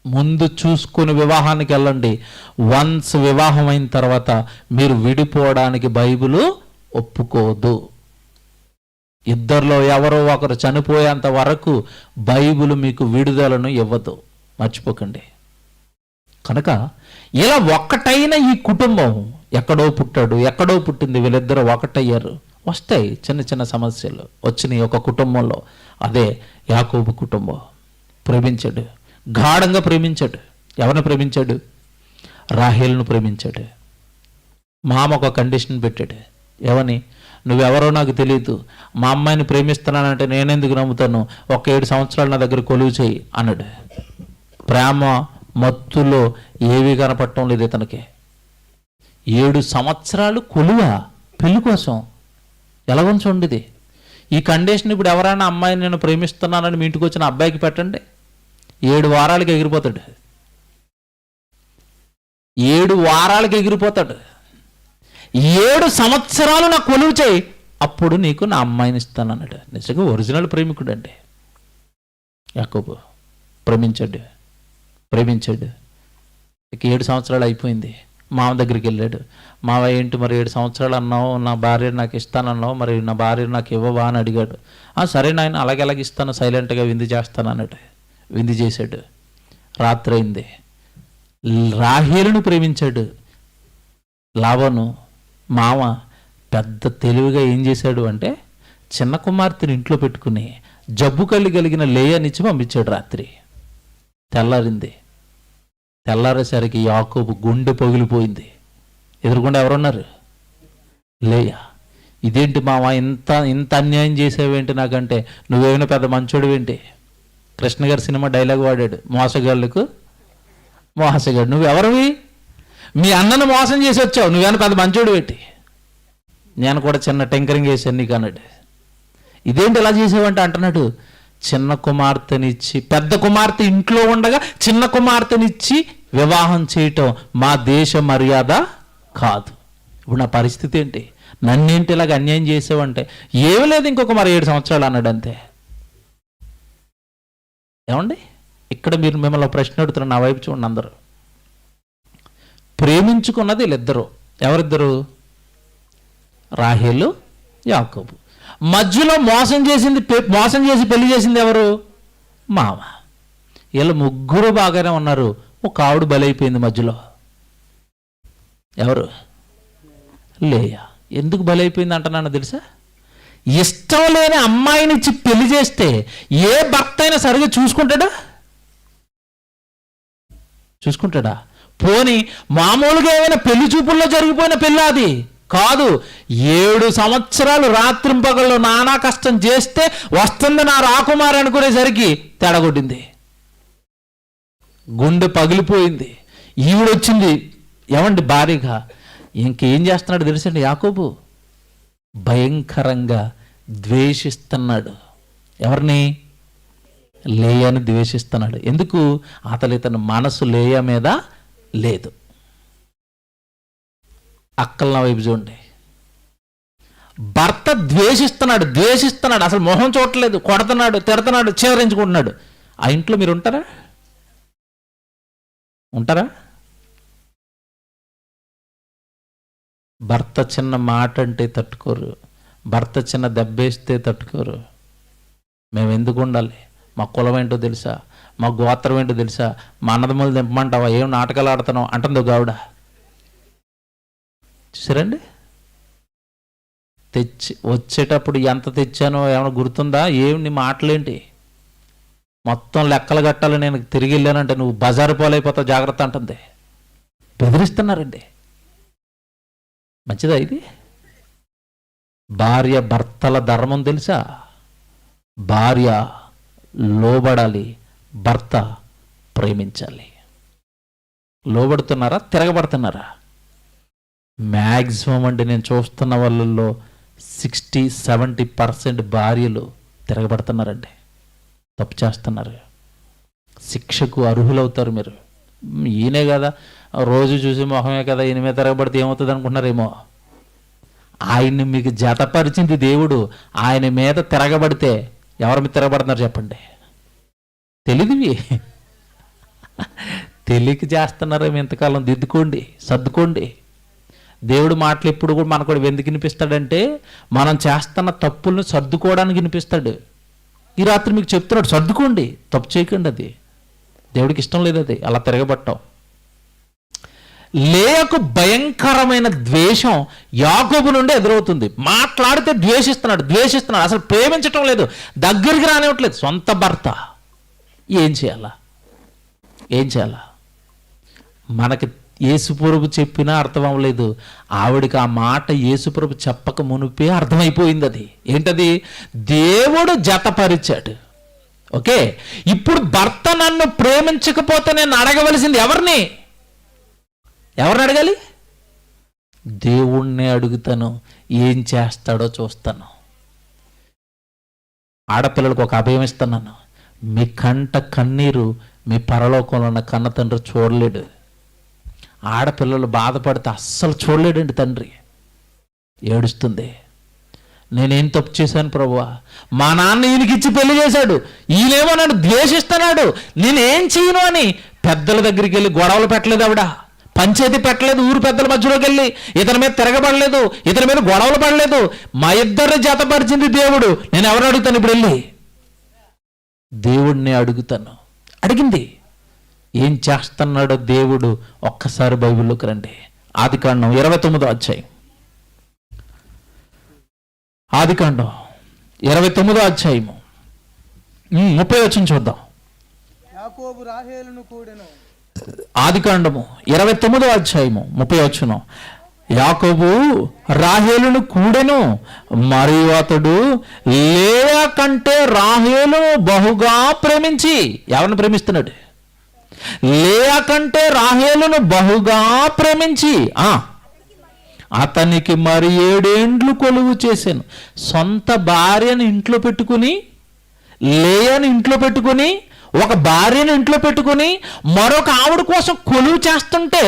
ముందు చూసుకుని వివాహానికి వెళ్ళండి. వన్స్ వివాహం అయిన తర్వాత మీరు విడిపోవడానికి బైబిలు ఒప్పుకోదు. ఇద్దరిలో ఎవరో ఒకరు చనిపోయేంత వరకు బైబిల్ మీకు విడుదలను ఇవ్వదు, మర్చిపోకండి. కనుక ఇలా ఒక్కటైన ఈ కుటుంబం, ఎక్కడో పుట్టాడు, ఎక్కడో పుట్టింది, వీళ్ళిద్దరూ ఒకటయ్యారు. వస్తాయి చిన్న చిన్న సమస్యలు వచ్చినాయి ఒక కుటుంబంలో. అదే యాకోబు కుటుంబం. ప్రేమించాడు, గాఢంగా ప్రేమించాడు. ఎవరిని ప్రేమించాడు? రాహేలును ప్రేమించాడు. మామ ఒక కండిషన్ పెట్టాడు. ఏమని? నువ్వెవరో నాకు తెలియదు, మా అమ్మాయిని ప్రేమిస్తున్నానంటే నేనెందుకు నమ్ముతాను, ఒక 7 సంవత్సరాలు నా దగ్గర కొలువు చేయి అన్నాడు. ప్రేమ మత్తులో ఏవి కనపడటం లేదు ఇతనికి. 7 సంవత్సరాలు కొలువ పెళ్లి కోసం. ఎలా ఉంచండిది ఈ కండిషన్? ఇప్పుడు ఎవరైనా అమ్మాయిని నేను ప్రేమిస్తున్నానని మీ ఇంటికి వచ్చిన అబ్బాయికి పెట్టండి, 7 వారాలకి ఎగిరిపోతాడు. 7 వారాలకి ఎగిరిపోతాడు. 7 సంవత్సరాలు నాకు కొలువు చేయి, అప్పుడు నీకు నా అమ్మాయిని ఇస్తాను అన్నాడు. నిజంగా ఒరిజినల్ ప్రేమికుడు అండి యాకోబు. ప్రేమించాడు. ఇక 7 సంవత్సరాలు అయిపోయింది. మామ దగ్గరికి వెళ్ళాడు. మావ ఏంటి మరి 7 సంవత్సరాలు అన్నావు, నా భార్య నాకు ఇస్తానన్నావు, మరి నా భార్య నాకు ఇవ్వవా అని అడిగాడు. సరే నాయన, అలాగే ఇస్తాను, సైలెంట్గా విందు చేస్తాను అన్నాడు. విందు చేశాడు. రాత్రి అయింది. రాహేలును ప్రేమించాడు. లాబాను మామ పెద్ద తెలివిగా ఏం చేశాడు అంటే, చిన్న కుమార్తెని ఇంట్లో పెట్టుకుని జబ్బు కలిగిన లేయానిచ్చి పంపించాడు. రాత్రి తెల్లారింది. తెల్లారేసరికి యాకోబు గుండె పగిలిపోయింది. ఎదురుకుండా ఎవరున్నారు? లేయా. ఇదేంటి మామ, ఇంత అన్యాయం చేసావేంటి నాకంటే, నువ్వేమైనా పెద్ద మంచోడువేంటి? కృష్ణ గారి సినిమా డైలాగ్ వాడాడు, మోసగాళ్ళకు మోసగాడు. నువ్వెవరివి? మీ అన్నను మోసం చేసి వచ్చావు, నువ్వేమైనా పెద్ద మంచోడు పెట్టి. నేను కూడా చిన్న టెంకరింగ్ చేశాను నీకు అన్నాడు. ఇదేంటి ఎలా చేసావంటే అంటున్నాడు, చిన్న కుమార్తెనిచ్చి, పెద్ద కుమార్తె ఇంట్లో ఉండగా చిన్న కుమార్తెనిచ్చి వివాహం చేయటం మా దేశ మర్యాద కాదు. ఇప్పుడు నా పరిస్థితి ఏంటి? నన్నేంటి ఇలాగ అన్యాయం చేసావంటే, ఏమీ లేదు ఇంకొక మరి 7 సంవత్సరాలు అన్నాడు అంతే. ఏమండి, ఇక్కడ మీరు మిమ్మల్ని ప్రశ్న అడుగుతున్నారు, నా వైపు చూడండి. అందరూ ప్రేమించుకున్నది వీళ్ళిద్దరు. ఎవరిద్దరు? రాహేలు, యాకోబు. మధ్యలో మోసం చేసి పెళ్లి చేసింది ఎవరు? మామ. వీళ్ళు ముగ్గురు బాగానే ఉన్నారు. ఒక ఆవిడ బలైపోయింది మధ్యలో. ఎవరు? లేయా. ఎందుకు బలైపోయింది అంటున్నాను తెలుసా? ఇష్టం లేని అమ్మాయిని ఇచ్చి పెళ్లి చేస్తే ఏ భర్త అయినా సరిగా చూసుకుంటాడా? పోని మామూలుగా ఏమైనా పెళ్లి చూపుల్లో జరిగిపోయిన పెళ్ళి అది కాదు. 7 సంవత్సరాలు రాత్రింపగల్లో నానా కష్టం చేస్తే వస్తుంది నా రాకుమారి అనుకునేసరికి తేడగొట్టింది. గుండె పగిలిపోయింది. ఈవిడొచ్చింది ఏమండి భారీగా. ఇంకేం చేస్తున్నాడు తెలుసండి యాకోబు? భయంకరంగా ద్వేషిస్తున్నాడు. ఎవరిని? లేయాని ద్వేషిస్తున్నాడు. ఎందుకు? అతని మనసు లేయ మీద లేదు. అక్కల నా వైపు చూడండి. భర్త ద్వేషిస్తున్నాడు, అసలు మొహం చూడట్లేదు, కొడుతున్నాడు, తిడుతున్నాడు, చేవరించుకుంటున్నాడు. ఆ ఇంట్లో మీరు ఉంటారా? భర్త చిన్న మాట అంటే తట్టుకోరు, భర్త చిన్న దెబ్బేస్తే తట్టుకోరు. మేము ఎందుకు ఉండాలి? మా కులం ఏంటో తెలుసా, మా గోత్రం ఏంటో తెలుసా, మా అన్నదమ్ములు దింపమంటావా, ఏం నాటకాలు ఆడుతున్నావు అంటుందో గావిడ. చూసారండి, వచ్చేటప్పుడు ఎంత తెచ్చానో ఏమైనా గుర్తుందా? నీ మాటలేంటి? మొత్తం లెక్కలు కట్టాలి, నేను తిరిగి వెళ్ళానంటే నువ్వు బజారు పోలైపోతావు, జాగ్రత్త అంటుంది. బెదిరిస్తున్నారండి. మంచిదా ఇది? భార్య భర్తల ధర్మం తెలుసా? భార్య లోబడాలి, భర్త ప్రేమించాలి. లోబడుతున్నారా, తిరగబడుతున్నారా? మ్యాక్సిమం అంటే నేను చూస్తున్న వాళ్ళల్లో 60-70% భార్యలు తిరగబడుతున్నారండి, తప్పు చేస్తున్నారు. శిక్షకు అర్హులవుతారు మీరు. ఈయనే కదా, రోజు చూసి మొహమే కదా, ఈయన మీద తిరగబడితే ఏమవుతుంది అనుకుంటున్నారేమో. ఆయన్ని మీకు జతపరిచింది దేవుడు. ఆయన మీద తిరగబడితే ఎవరి మీద తిరగబడుతున్నారు చెప్పండి? తెలియదువి తెలియక చేస్తున్నారేమో ఇంతకాలం. దిద్దుకోండి, సర్దుకోండి. దేవుడు మాటలు ఎప్పుడు కూడా మనకు కూడా ఎందుకు వినిపిస్తాడంటే మనం చేస్తున్న తప్పులను సర్దుకోవడానికి వినిపిస్తాడు. ఈ రాత్రి మీకు చెప్తున్నాడు, సర్దుకోండి, తప్పు చేయకండి. అది దేవుడికి ఇష్టం లేదు, అది అలా తిరగబట్టం. లేయకు భయంకరమైన ద్వేషం యాకోబు నుండి ఎదురవుతుంది. మాట్లాడితే ద్వేషిస్తున్నాడు, అసలు ప్రేమించటం లేదు, దగ్గరికి రానివ్వట్లేదు సొంత భర్త. ఏం చేయాలా? మనకి యేసుప్రభు చెప్పినా అర్థం అవ్వలేదు. ఆవిడికి ఆ మాట యేసుప్రభు చెప్పక మునిపే అర్థమైపోయింది. అది ఏంటది? దేవుడు జతపరిచాడు. ఓకే, ఇప్పుడు భర్త నన్ను ప్రేమించకపోతే నేను అడగవలసింది ఎవరిని అడగాలి? దేవుణ్ణి అడుగుతాను, ఏం చేస్తాడో చూస్తాను. ఆడపిల్లలకు ఒక అభయం ఇస్తున్నాను, మీ కంట కన్నీరు మీ పరలోకంలో ఉన్న కన్న తండ్రి చూడలేడు. ఆడపిల్లలు బాధపడితే అస్సలు చూడలేడండి తండ్రి. ఏడుస్తుంది, నేనేం తప్పు చేశాను ప్రభువా, మా నాన్న ఈయనకిచ్చి పెళ్లి చేశాడు, ఈయనేమో నన్ను ద్వేషిస్తున్నాడు, నేనేం చేయను అని పెద్దల దగ్గరికి వెళ్ళి గొడవలు పెట్టలేదు ఆవిడ, పంచాయతీ పెట్టలేదు, ఊరు పెద్దల మధ్యలోకి వెళ్ళి ఇతని మీద తిరగబడలేదు, ఇతని మీద గొడవలు పడలేదు. మా ఇద్దరిని జతపరిచింది దేవుడు. నేను ఎవరు అడుగుతాను ఇప్పుడు? వెళ్ళి దేవుడిని అడుగుతాను. అడిగింది. ఏం చేస్తున్నాడో దేవుడు ఒక్కసారి బైబిల్లోకి రండి. ఆదికాండం 29వ అధ్యాయం. ఆదికాండం 29వ అధ్యాయము 30 వచనం చూద్దాం. యాకోబు రాహేలును కూడెను. ఆదికాండము 29వ అధ్యాయము 30 వచనం. యాకోబు రాహేలును కూడెను, మరియు అతడు లేయా కంటే రాహేలును బహుగా ప్రేమించి. ఎవరిని ప్రేమిస్తున్నాడు? లేయా కంటే రాహేలును బహుగా ప్రేమించి అతనికి మరి 7 ఏండ్లు కొలువు చేశాను. సొంత భార్యను ఇంట్లో పెట్టుకుని, లేయాను ఇంట్లో పెట్టుకుని, ఒక భార్యను ఇంట్లో పెట్టుకుని మరొక ఆవిడ కోసం కొలువు చేస్తుంటే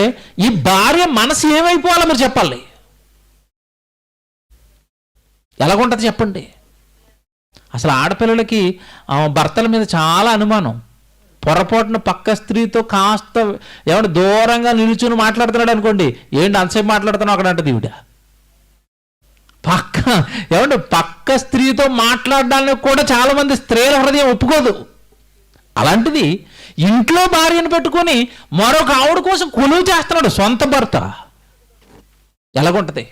ఈ భార్య మనసు ఏమైపోవాలో మీరు చెప్పాలి. ఎలాగుంటుంది చెప్పండి? అసలు ఆడపిల్లలకి భర్తల మీద చాలా అనుమానం. పొరపాటున పక్క స్త్రీతో కాస్త ఏమంటే దూరంగా నిలుచుని మాట్లాడుతున్నాడు అనుకోండి, ఏంటి అంతసేపు మాట్లాడుతున్నావు అక్కడ అంటది ఈవిడ. పక్క స్త్రీతో మాట్లాడడానికి కూడా చాలా మంది స్త్రీల హృదయం ఒప్పుకోదు. అలాంటిది ఇంట్లో భార్యను పెట్టుకొని మరొక ఆవిడ కోసం కొలువు చేస్తున్నాడు సొంత భర్త. ఎలాగుంటది?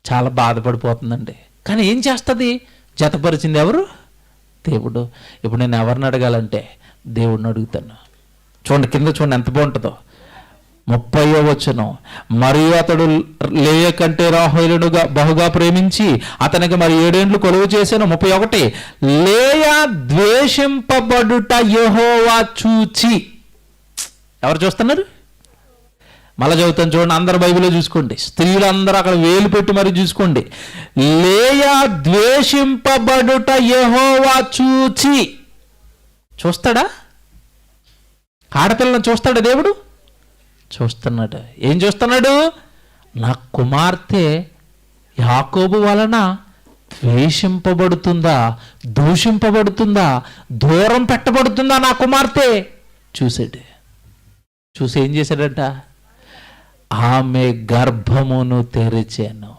చాలా బాధపడిపోతుందండి. కానీ ఏం చేస్తుంది? జతపరిచింది ఎవరు? దేవుడు. ఇప్పుడు నేను ఎవరిని అడగాలంటే దేవుడిని అడుగుతాను. చూడండి, కింద చూడండి ఎంత బాగుంటుందో. 30వ వచనం. మరియు అతడు లేయా కంటే రాహేలును బహుగా ప్రేమించి అతనికి మరి 7 ఏండ్లు కొలువు చేశాను. 31. లేయా ద్వేషింపబడుట యెహోవా చూచి. ఎవరు చూస్తున్నారు? మళ్ళా చదువుతాను చూడండి, అందరు బైబిల్లో చూసుకోండి, స్త్రీలందరూ అక్కడ వేలు పెట్టి మరి చూసుకోండి. లేయా ద్వేషింపబడుట యెహోవా చూచి. చూస్తాడా? ఆడపిల్లను చూస్తాడా దేవుడు? చూస్తున్నాడు. ఏం చూస్తున్నాడు? నా కుమార్తె యాకోబు వలన ద్వేషింపబడుతుందా, దూషింపబడుతుందా, దూరం పెట్టబడుతుందా నా కుమార్తె చూశాడు. చూసి ఏం చేశాడంట? ఆమె గర్భమును తెరిచాను.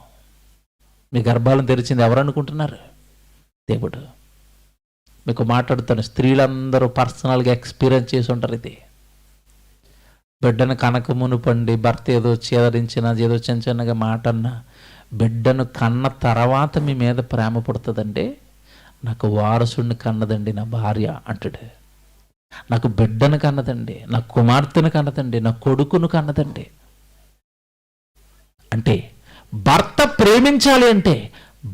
మీ గర్భాలను తెరిచింది ఎవరు అనుకుంటున్నారు? దేవుడు. మీకు మాట్లాడుతాను, స్త్రీలందరూ పర్సనల్గా ఎక్స్పీరియన్స్ చేసి ఉంటారు. ఇది బిడ్డను కనకమును పండి భర్త ఏదో చేదరించిన, ఏదో చిన్న చిన్నగా మాట అన్నా, బిడ్డను కన్న తర్వాత మీ మీద ప్రేమ పుడుతుందండి. నాకు వారసుడిని కన్నదండి నా భార్య అంటాడు. నాకు బిడ్డను కన్నదండి, నా కుమార్తెను కన్నదండి, నా కొడుకును కన్నదండి. అంటే భర్త ప్రేమించాలి అంటే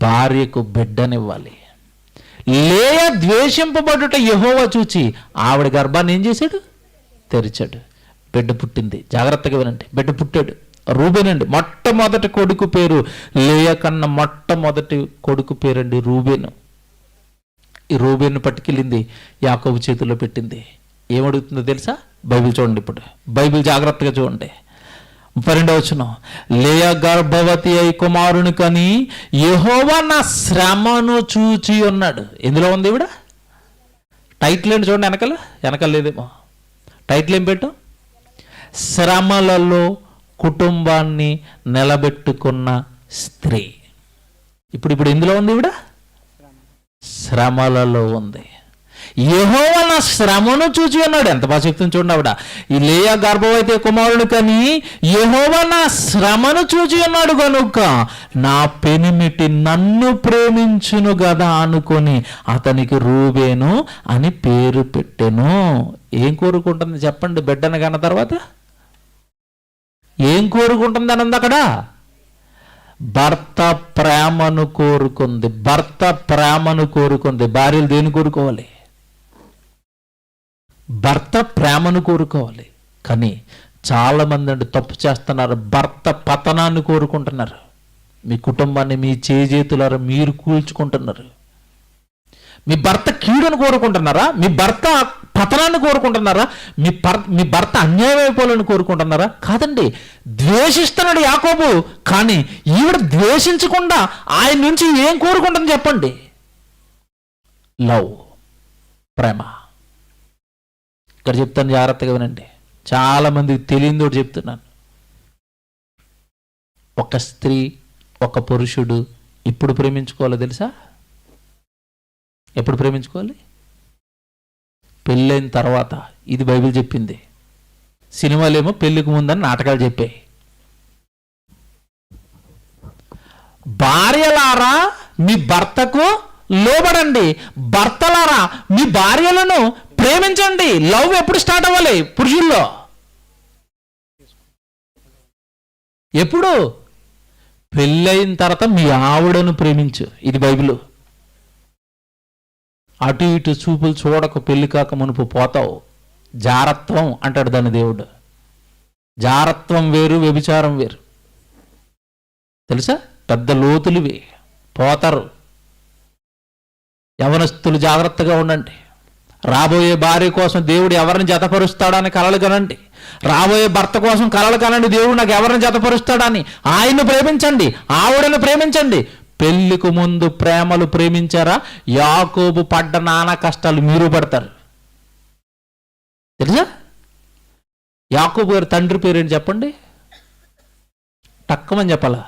భార్యకు బిడ్డనివ్వాలి. లేయా ద్వేషింపబడుట యెహోవా చూచి ఆవిడ గర్భాన్ని ఏం చేశాడు? తెరిచాడు. బిడ్డ పుట్టింది. జాగ్రత్తగా వినండి. బిడ్డ పుట్టాడు. రూబేనండి. మొట్టమొదటి కొడుకు పేరు, లేయా కన్నా మొట్టమొదటి కొడుకు పేరండి రూబేను. ఈ రూబేను పట్టుకెళ్ళింది, యాకోబు చేతుల్లో పెట్టింది. ఏమడుగుతుందో తెలుసా? బైబిల్ చూడండి. ఇప్పుడు బైబిల్ జాగ్రత్తగా చూడండి. 12వ వచనం, లేయా గర్భవతి అయి కుమారుని కని యెహోవా నా శ్రమను చూచి ఉన్నాడు. ఎందులో ఉంది ఈవిడ? టైటిల్ ఏంటి చూడండి. వెనకాల లేదేమో. టైటిల్ ఏం పెట్టాం? శ్రమలలో కుటుంబాన్ని నిలబెట్టుకున్న స్త్రీ. ఇప్పుడు ఎందులో ఉంది ఈవిడ? శ్రమలలో ఉంది. యెహోవా నా శ్రమను చూచి ఉన్నాడు. ఎంత బాగా చెప్తుంది చూడండి ఆవిడ. ఈ లేయా గర్భవతి కుమారుడు కని యెహోవా నా శ్రమను చూచి ఉన్నాడు కనుక నా పెనిమిటి నన్ను ప్రేమించును గదా అనుకొని అతనికి రూబేను అని పేరు పెట్టెను. ఏం కోరుకుంటుంది చెప్పండి? బిడ్డను కన్న తర్వాత ఏం కోరుకుంటుంది అనంది అక్కడ? భర్త ప్రేమను కోరుకుంది. భర్త ప్రేమను కోరుకుంది. భార్యలు దేని కోరుకోవాలి? భర్త ప్రేమను కోరుకోవాలి. కానీ చాలామంది అండి తప్పు చేస్తున్నారు. భర్త పతనాన్ని కోరుకుంటున్నారు. మీ కుటుంబాన్ని మీ చేజేతులారా మీరు కూల్చుకుంటున్నారు. మీ భర్త కీడును కోరుకుంటున్నారా? మీ భర్త పతనాన్ని కోరుకుంటున్నారా? మీ భర్త అన్యాయం అయిపోవాలని కోరుకుంటున్నారా? కాదండి. ద్వేషిస్తున్నాడు యాకోబు, కానీ ఈవిడ ద్వేషించకుండా ఆయన నుంచి ఏం కోరుకుంటుంది చెప్పండి? లవ్, ప్రేమ. ఇక్కడ చెప్తాను, జాగ్రత్తగా వినండి. చాలా మందికి తెలియదు చెప్తున్నాను. ఒక స్త్రీ ఒక పురుషుడు ఇప్పుడు ప్రేమించుకోవాలో తెలుసా? ఎప్పుడు ప్రేమించుకోవాలి? పెళ్ళైన తర్వాత. ఇది బైబిల్ చెప్పింది. సినిమాలేమో పెళ్లికి ముందని నాటకాలు చెప్పాయి. భార్యలారా మీ భర్తకు లోబడండి, భర్తలారా మీ భార్యలను ప్రేమించండి. లవ్ ఎప్పుడు స్టార్ట్ అవ్వాలి? పురుషుల్లో. ఎప్పుడు? పెళ్ళైన తర్వాత మీ ఆవిడను ప్రేమించు. ఇది బైబిల్. అటు ఇటు చూపులు చూడక పెళ్లి కాక మునుపు పోతావు. జారత్వం అంటాడు దాన్ని దేవుడు. జారత్వం వేరు, వ్యభిచారం వేరు. తెలుసా? పెద్ద లోతులివి. పోతారు. యవనస్తులు జాగ్రత్తగా ఉండండి. రాబోయే భార్య కోసం దేవుడు ఎవరిని జతపరుస్తాడని కలలు కనండి. రాబోయే భర్త కోసం కలలు కనండి. దేవుడు నాకు ఎవరిని జతపరుస్తాడని. ఆయన్ను ప్రేమించండి, ఆవిడను ప్రేమించండి. పెళ్లికి ముందు ప్రేమలు ప్రేమించారా? యాకోబు పడ్డ నానా కష్టాలు మీరు పడతారు. తెలుసా? యాకోబు గారి తండ్రి పేరేంటి చెప్పండి? టక్కమని చెప్పాలా?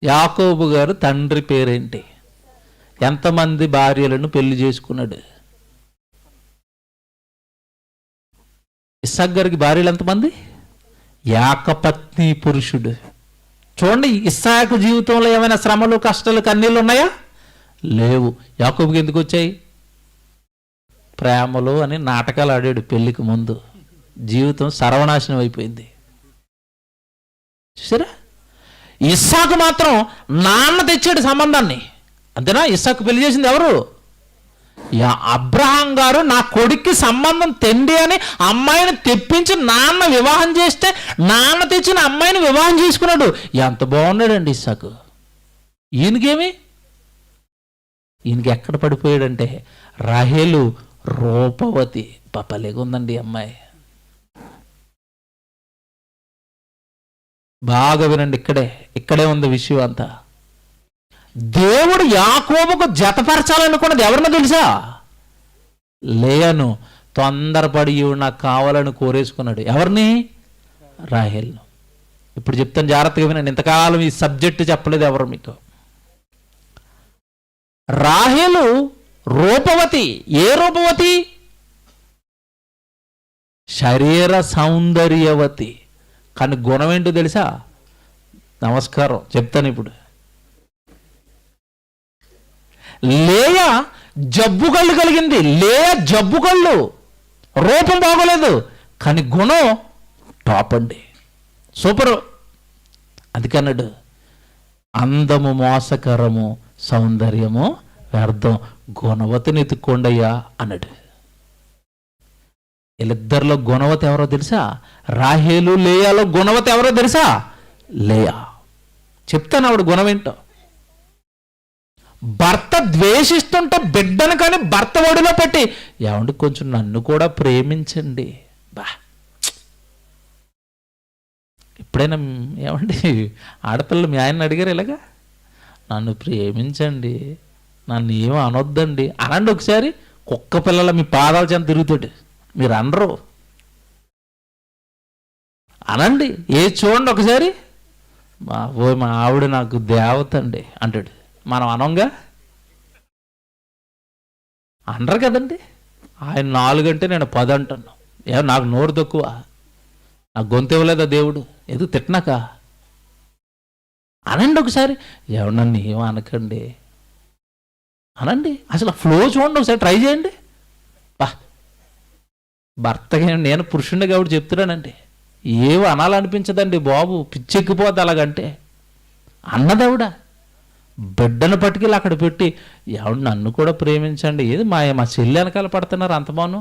యాకోబు గారు తండ్రి పేరేంటి? ఎంతమంది భార్యలను పెళ్లి చేసుకున్నాడు? ఇస్సాకు గారికి భార్యలు ఎంతమంది? ఏకపత్ని పురుషుడు. చూడండి, ఇస్సాకు జీవితంలో ఏమైనా శ్రమలు, కష్టాలు, కన్నీళ్ళు ఉన్నాయా? లేవు. యాకోబుకి ఎందుకు వచ్చాయి? ప్రేమలు అని నాటకాలు ఆడాడు పెళ్లికి ముందు. జీవితం సర్వనాశనం అయిపోయింది. చూసారా? ఇస్సాకు మాత్రం నాన్న తెచ్చాడు సంబంధాన్ని. అంతేనా? ఇస్సాకు పెళ్లి చేసింది ఎవరు? అబ్రహాం గారు నా కొడుక్కి సంబంధం తెండి అని అమ్మాయిని తెప్పించి నాన్న వివాహం చేస్తే నాన్న తెచ్చిన అమ్మాయిని వివాహం చేసుకున్నాడు. ఎంత బాగున్నాడండి ఇస్సాకు. ఈయనకేమి? ఈయనకి ఎక్కడ పడిపోయాడంటే రాహేలు రూపవతి. పపలేగుందండి అమ్మాయి. బాగా వినండి, ఇక్కడే ఉంది విషయం అంతా. దేవుడు యాకోబుకు జతపరచాలనుకున్నది ఎవరినో తెలుసా? లేయను. తొందరపడి ఇవి నాకు కావాలని కోరేసుకున్నాడు. ఎవరిని? రాహేల్ను. ఇప్పుడు చెప్తాను, జాగ్రత్తగా వినండి. ఇంతకాలం ఈ సబ్జెక్టు చెప్పలేదు ఎవరు మీకు. రాహేలు రూపవతి. ఏ రూపవతి? శరీర సౌందర్యవతి. కానీ గుణం ఏంటో తెలుసా? నమస్కారం, చెప్తాను ఇప్పుడు. లేయ జబ్బు కళ్ళు కలిగింది. లేయ జబ్బు కళ్ళు, రూపం బాగోలేదు, కానీ గుణం టాప్ అండి, సూపరు. అందుకన్నాడు, అందము మోసకరము, సౌందర్యము వ్యర్థం, గుణవతిని ఎత్తుక్కోండయ్యా అన్నాడు. వీళ్ళిద్దరిలో గుణవతి ఎవరో తెలుసా? రాహేలు లేయాలో గుణవతి ఎవరో తెలుసా? లేయా. చెప్తాను ఆవిడ గుణం ఏంటో. భర్త ద్వేషిస్తుంటే బిడ్డను కానీ భర్త ఒడిలో పెట్టి, ఏమండి కొంచెం నన్ను కూడా ప్రేమించండి. బా, ఎప్పుడైనా ఏమండి ఆడపిల్లలు మీ ఆయన అడిగారు ఇలాగా, నన్ను ప్రేమించండి, నన్ను ఏమో అనొద్దండి అనండి ఒకసారి. కుక్క పిల్లల మీ పాదాల చెంత తిరుగుతాడు, మీరు అనరు, అనండి. చూడండి ఒకసారి, మా ఆవిడ నాకు దేవత అండి అంటాడు. మనం అనంగా? అనరు కదండి. ఆయన 4 అంటే నేను 10 అంటాను. నాకు నోరు తక్కువ, నాకు గొంతు ఇవ్వలేదా దేవుడు? ఎందుకు తిట్టినాక? అనండి ఒకసారి. నన్ను ఏమో అనకండి అనండి. అసలు ఫ్లో చూడండి ఒకసారి, ట్రై చేయండి. బా, భర్తగా నేను పురుషుడిని కాబట్టి చెప్తున్నానండి, ఏవో అనాలనిపించదండి బాబు, పిచ్చెక్కిపోద్ది అలాగంటే. అన్నదవిడ బిడ్డను పట్టుకెళ్ళి అక్కడ పెట్టి, ఎవడు నన్ను కూడా ప్రేమించండి. ఏది మా చెల్లి వెనకాల పడుతున్నారు అంత బాను.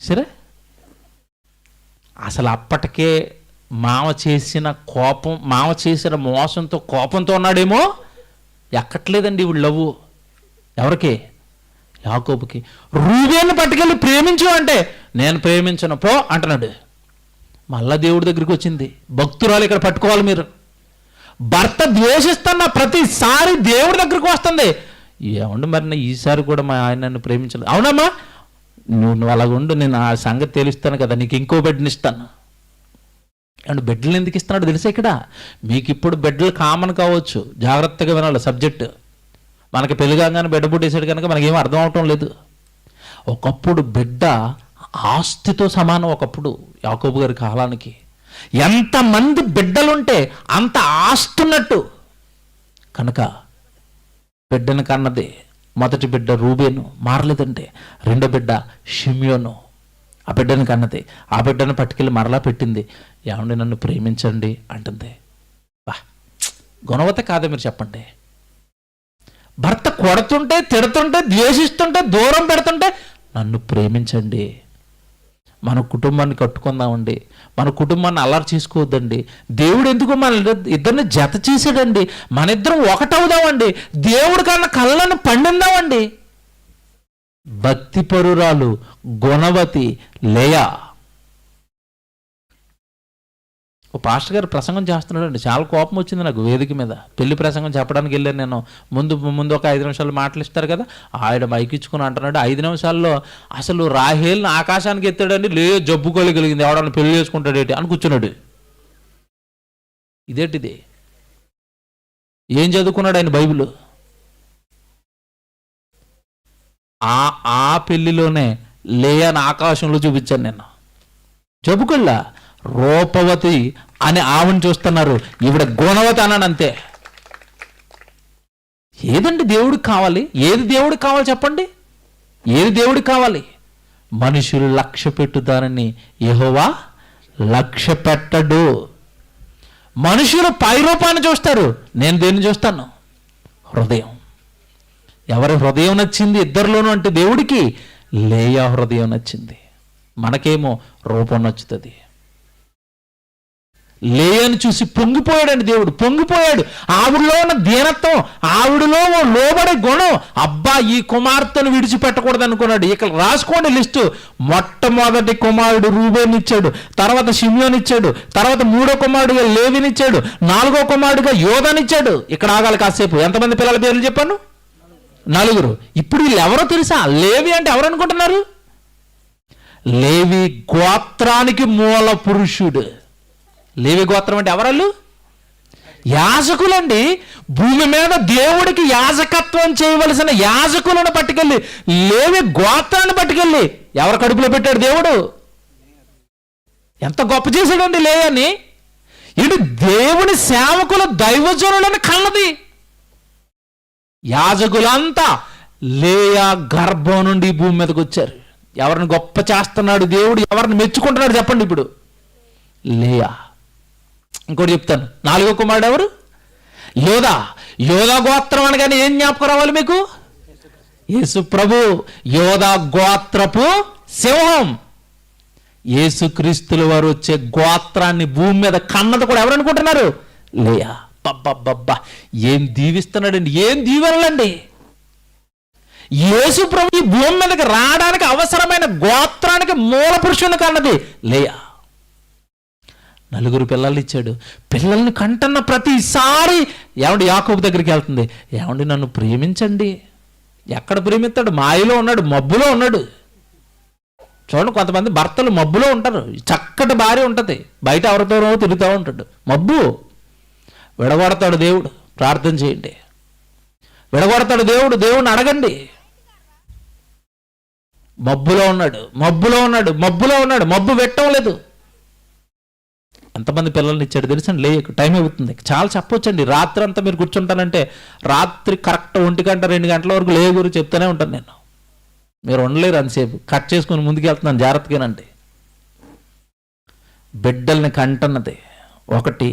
సరే, అసలు అప్పటికే మామ చేసిన మోసంతో కోపంతో ఉన్నాడేమో. ఎక్కట్లేదండి వీళ్ళు లవ్వు. ఎవరికి? యాకోబుకి. రూబేన్ని పట్టుకెళ్ళి ప్రేమించు అంటే, నేను ప్రేమించను పో అంటున్నాడు. మళ్ళా దేవుడి దగ్గరికి వచ్చింది. భక్తురాలు ఇక్కడ పట్టుకోవాలి మీరు. భర్త ద్వేషిస్తున్న ప్రతిసారి దేవుడి దగ్గరికి వస్తుంది. ఏమండి మరి ఈసారి కూడా మా ఆయన నన్ను ప్రేమించలేదు. అవునమ్మా, నువ్వు అలాగ ఉండు, నేను ఆ సంగతి తెలుస్తాను కదా, నీకు ఇంకో బిడ్డని ఇస్తాను. అండ్ బిడ్డలు ఎందుకు ఇస్తున్నాడు తెలుసా? ఇక్కడ మీకు ఇప్పుడు బిడ్డలు కామన్ కావచ్చు, జాగ్రత్తగా వినాలి సబ్జెక్టు. మనకి పెళ్లి కాగానే బిడ్డ పుట్టేసాడు కనుక మనకేం అర్థం అవటం లేదు. ఒకప్పుడు బిడ్డ ఆస్తితో సమానం. ఒకప్పుడు యాకోబు గారి కాలానికి ఎంతమంది బిడ్డలుంటే అంత ఆస్తున్నట్టు. కనుక బిడ్డను కన్నది మొదటి బిడ్డ రూబేను, మారలేదంటే. రెండో బిడ్డ షిమ్యోను, ఆ బిడ్డను కన్నది. ఆ బిడ్డను పట్టుకెళ్ళి మరలా పెట్టింది. ఏమండి నన్ను ప్రేమించండి అంటుంది. బా, గుణవత కాదా మీరు చెప్పండి? భర్త కొడుతుంటే, తిడుతుంటే, ద్వేషిస్తుంటే, దూరం పెడుతుంటే, నన్ను ప్రేమించండి, మన కుటుంబాన్ని కట్టుకుందామండి, మన కుటుంబాన్ని అల్లరి చేసుకోవద్దండి. దేవుడు ఎందుకు మన ఇద్దరిని జత చేసాడండి, మన ఇద్దరం ఒకటవుదామండి, దేవుడి కన్నా కళ్ళను పండిందామండి. భక్తిపరురాలు గుణవతి లేయా. ఓ పాస్టర్ గారు ప్రసంగం చేస్తున్నాడండి, చాలా కోపం వచ్చింది నాకు వేదిక మీద. పెళ్లి ప్రసంగం చెప్పడానికి వెళ్ళాను నేను. ముందు ఒక 5 నిమిషాలు మాటలు ఇస్తారు కదా, ఆయన మైక్ ఇచ్చుకుని అంటున్నాడు, 5 నిమిషాల్లో అసలు రాహేల్ని ఆకాశానికి ఎత్తాడండి, జబ్బు కలిగింది, ఎవడన్నా పెళ్లి చేసుకుంటాడేటి అని కూర్చున్నాడు. ఇదేంటిది? ఏం చదువుకున్నాడు ఆయన బైబిల్? ఆ పెళ్లిలోనే లేయని ఆకాశంలో చూపించాను నేను. జబ్బుకల్లా రూపవతి అని ఆవిని చూస్తున్నారు, ఈవిడ గుణవతి అన్నాను అంతే. ఏదండి దేవుడికి కావాలి? ఏది దేవుడికి కావాలి చెప్పండి? ఏది దేవుడికి కావాలి? మనుషులు లక్ష్య పెట్టుతారని యెహోవా లక్ష్య పెట్టడు. మనుషులు పై రూపాన్ని చూస్తారు, నేను దేన్ని చూస్తాను? హృదయం. ఎవరి హృదయం నచ్చింది ఇద్దరిలోనూ అంటే దేవుడికి లేయా హృదయం నచ్చింది, మనకేమో రూపం నచ్చుతుంది. లేయని చూసి పొంగిపోయాడండి దేవుడు, పొంగిపోయాడు. ఆవిడలో ఉన్న దీనత్వం, ఆవిడలో లోబడే గుణం, అబ్బా ఈ కుమార్తెను విడిచిపెట్టకూడదు అనుకున్నాడు. ఇక్కడ రాసుకోండి లిస్టు. మొట్టమొదటి కుమారుడు రూబేన్ ఇచ్చాడు, తర్వాత షిమ్యోన్ ఇచ్చాడు, తర్వాత మూడో కుమారుడుగా లేవినిచ్చాడు, నాలుగో కుమారుడుగా యోధానిచ్చాడు. ఇక్కడ ఆగాలి కాసేపు. ఎంతమంది పిల్లల పేర్లు చెప్పాను? 4. ఇప్పుడు వీళ్ళు ఎవరో తెలుసా? లేవి అంటే ఎవరు అనుకుంటున్నారు? లేవి గోత్రానికి మూల పురుషుడు. లేవి గోత్రం అంటే ఎవరు? యాజకులండి. భూమి మీద దేవుడికి యాజకత్వం చేయవలసిన యాజకులను పట్టుకెళ్ళి, లేవి గోత్రాన్ని పట్టుకెళ్ళి ఎవరి కడుపులో పెట్టాడు దేవుడు? ఎంత గొప్ప చేశాడండి లేయని. ఇది దేవుని సేవకుల దైవజనులను కన్నది. యాజకులంతా లేయా గర్భం నుండి భూమి మీదకి వచ్చారు. ఎవరిని గొప్ప చేస్తున్నాడు దేవుడు? ఎవరిని మెచ్చుకుంటున్నాడు చెప్పండి ఇప్పుడు? లేయా. ఇంకోటి చెప్తాను. 4వ కుమారుడు ఎవరు? యోధా. యోధా గోత్రం అనగానే ఏం జ్ఞాపకం రావాలి మీకు? యేసు ప్రభు. యోధా గోత్రపు సింహం. యేసుక్రీస్తుల వారు వచ్చే గోత్రాన్ని భూమి మీద కన్నది కూడా ఎవరు అనుకుంటున్నారు? లేయా. బబ్బా ఏం దీవిస్తున్నాడండి, ఏం దీవెనలండి. యేసు ప్రభు ఈ భూమి మీదకి రావడానికి అవసరమైన గోత్రానికి మూల పురుషుని కన్నది లేయా. 4 పిల్లల్ని ఇచ్చాడు. పిల్లల్ని కంటన్న ప్రతిసారి ఏమండి యాకోబు దగ్గరికి వెళ్తుంది, ఏమండి నన్ను ప్రేమించండి. ఎక్కడ ప్రేమిస్తాడు? మాయలో ఉన్నాడు, మబ్బులో ఉన్నాడు. చూడండి, కొంతమంది భర్తలు మబ్బులో ఉంటారు. చక్కటి భార్య ఉంటుంది, బయట ఎవరితోనో తిరుగుతూ ఉంటాడు. మబ్బు. విడగొడతాడు దేవుడు. ప్రార్థన చేయండి. విడగొడతాడు దేవుడు. దేవుడిని అడగండి. మబ్బులో ఉన్నాడు, మబ్బులో ఉన్నాడు, మబ్బులో ఉన్నాడు. మబ్బు పెట్టడం లేదు. ఎంతమంది పిల్లల్ని ఇచ్చాడు తెలుసండి లేయకు. టైం అవుతుంది, చాలా చెప్పొచ్చండి. రాత్రి అంతా మీరు కూర్చుంటానంటే రాత్రి కరెక్ట్ 1 గంట 2 గంటల వరకు లేయ గురించి చెప్తూనే ఉంటాను నేను. మీరు ఉండలేరు అంతసేపు. కట్ చేసుకుని ముందుకు వెళ్తున్నాను, జాగ్రత్తగానండి. బిడ్డల్ని కంటన్నది 1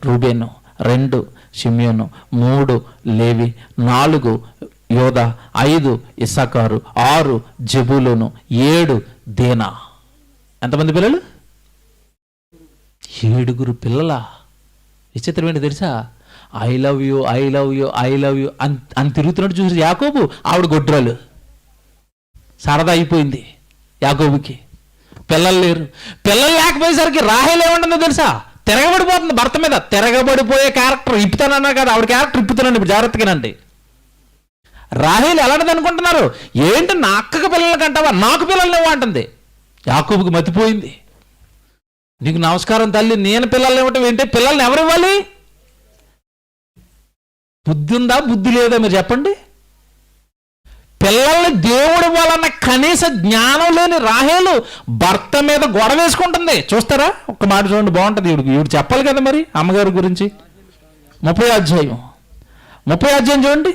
రూబేను, 2 షిమ్యోను, 3 లేవి, 4 యోధా, 5 ఇస్సాకారు, 6 జెబూలూను, 7 దేనా. ఎంతమంది పిల్లలు? 7 పిల్లల. విచిత్రం ఏంటి తెలుసా? I love you, I love you, I love you అని తిరుగుతున్నట్టు చూసి యాకోబు. ఆవిడ గొడ్రాలు. సరదా అయిపోయింది యాకోబుకి. పిల్లలు లేరు. పిల్లలు లేకపోయేసరికి రాహేలు ఏమంటుందో తెలుసా? తిరగబడిపోతుంది భర్త మీద. తిరగబడిపోయే క్యారెక్టర్ ఇప్పుతానన్నా కదా, ఆవిడ క్యారెక్టర్ ఇప్పుతానండి. ఇప్పుడు జాగ్రత్తగానండి. రాహేలు ఎలాంటిది అనుకుంటున్నారు? ఏంటి నా అక్కకి పిల్లలు కంటావా, నాకు పిల్లలు లేవా అంటుంది. యాకోబుకి మతిపోయింది. నీకు నమస్కారం తల్లి, నేను పిల్లల్ని ఇవ్వటం ఏంటి? పిల్లల్ని ఎవరు ఇవ్వాలి? బుద్ధి ఉందా, బుద్ధి లేదా? మీరు చెప్పండి. పిల్లల్ని దేవుడు ఇవ్వాలన్న కనీస జ్ఞానం లేని రాహేలు భర్త మీద గొడవ వేసుకుంటుంది. చూస్తారా? ఒక్క మాట చూడండి, బాగుంటుంది. ఈవిడ చెప్పాలి కదా మరి అమ్మగారి గురించి. 30వ అధ్యాయం చూడండి.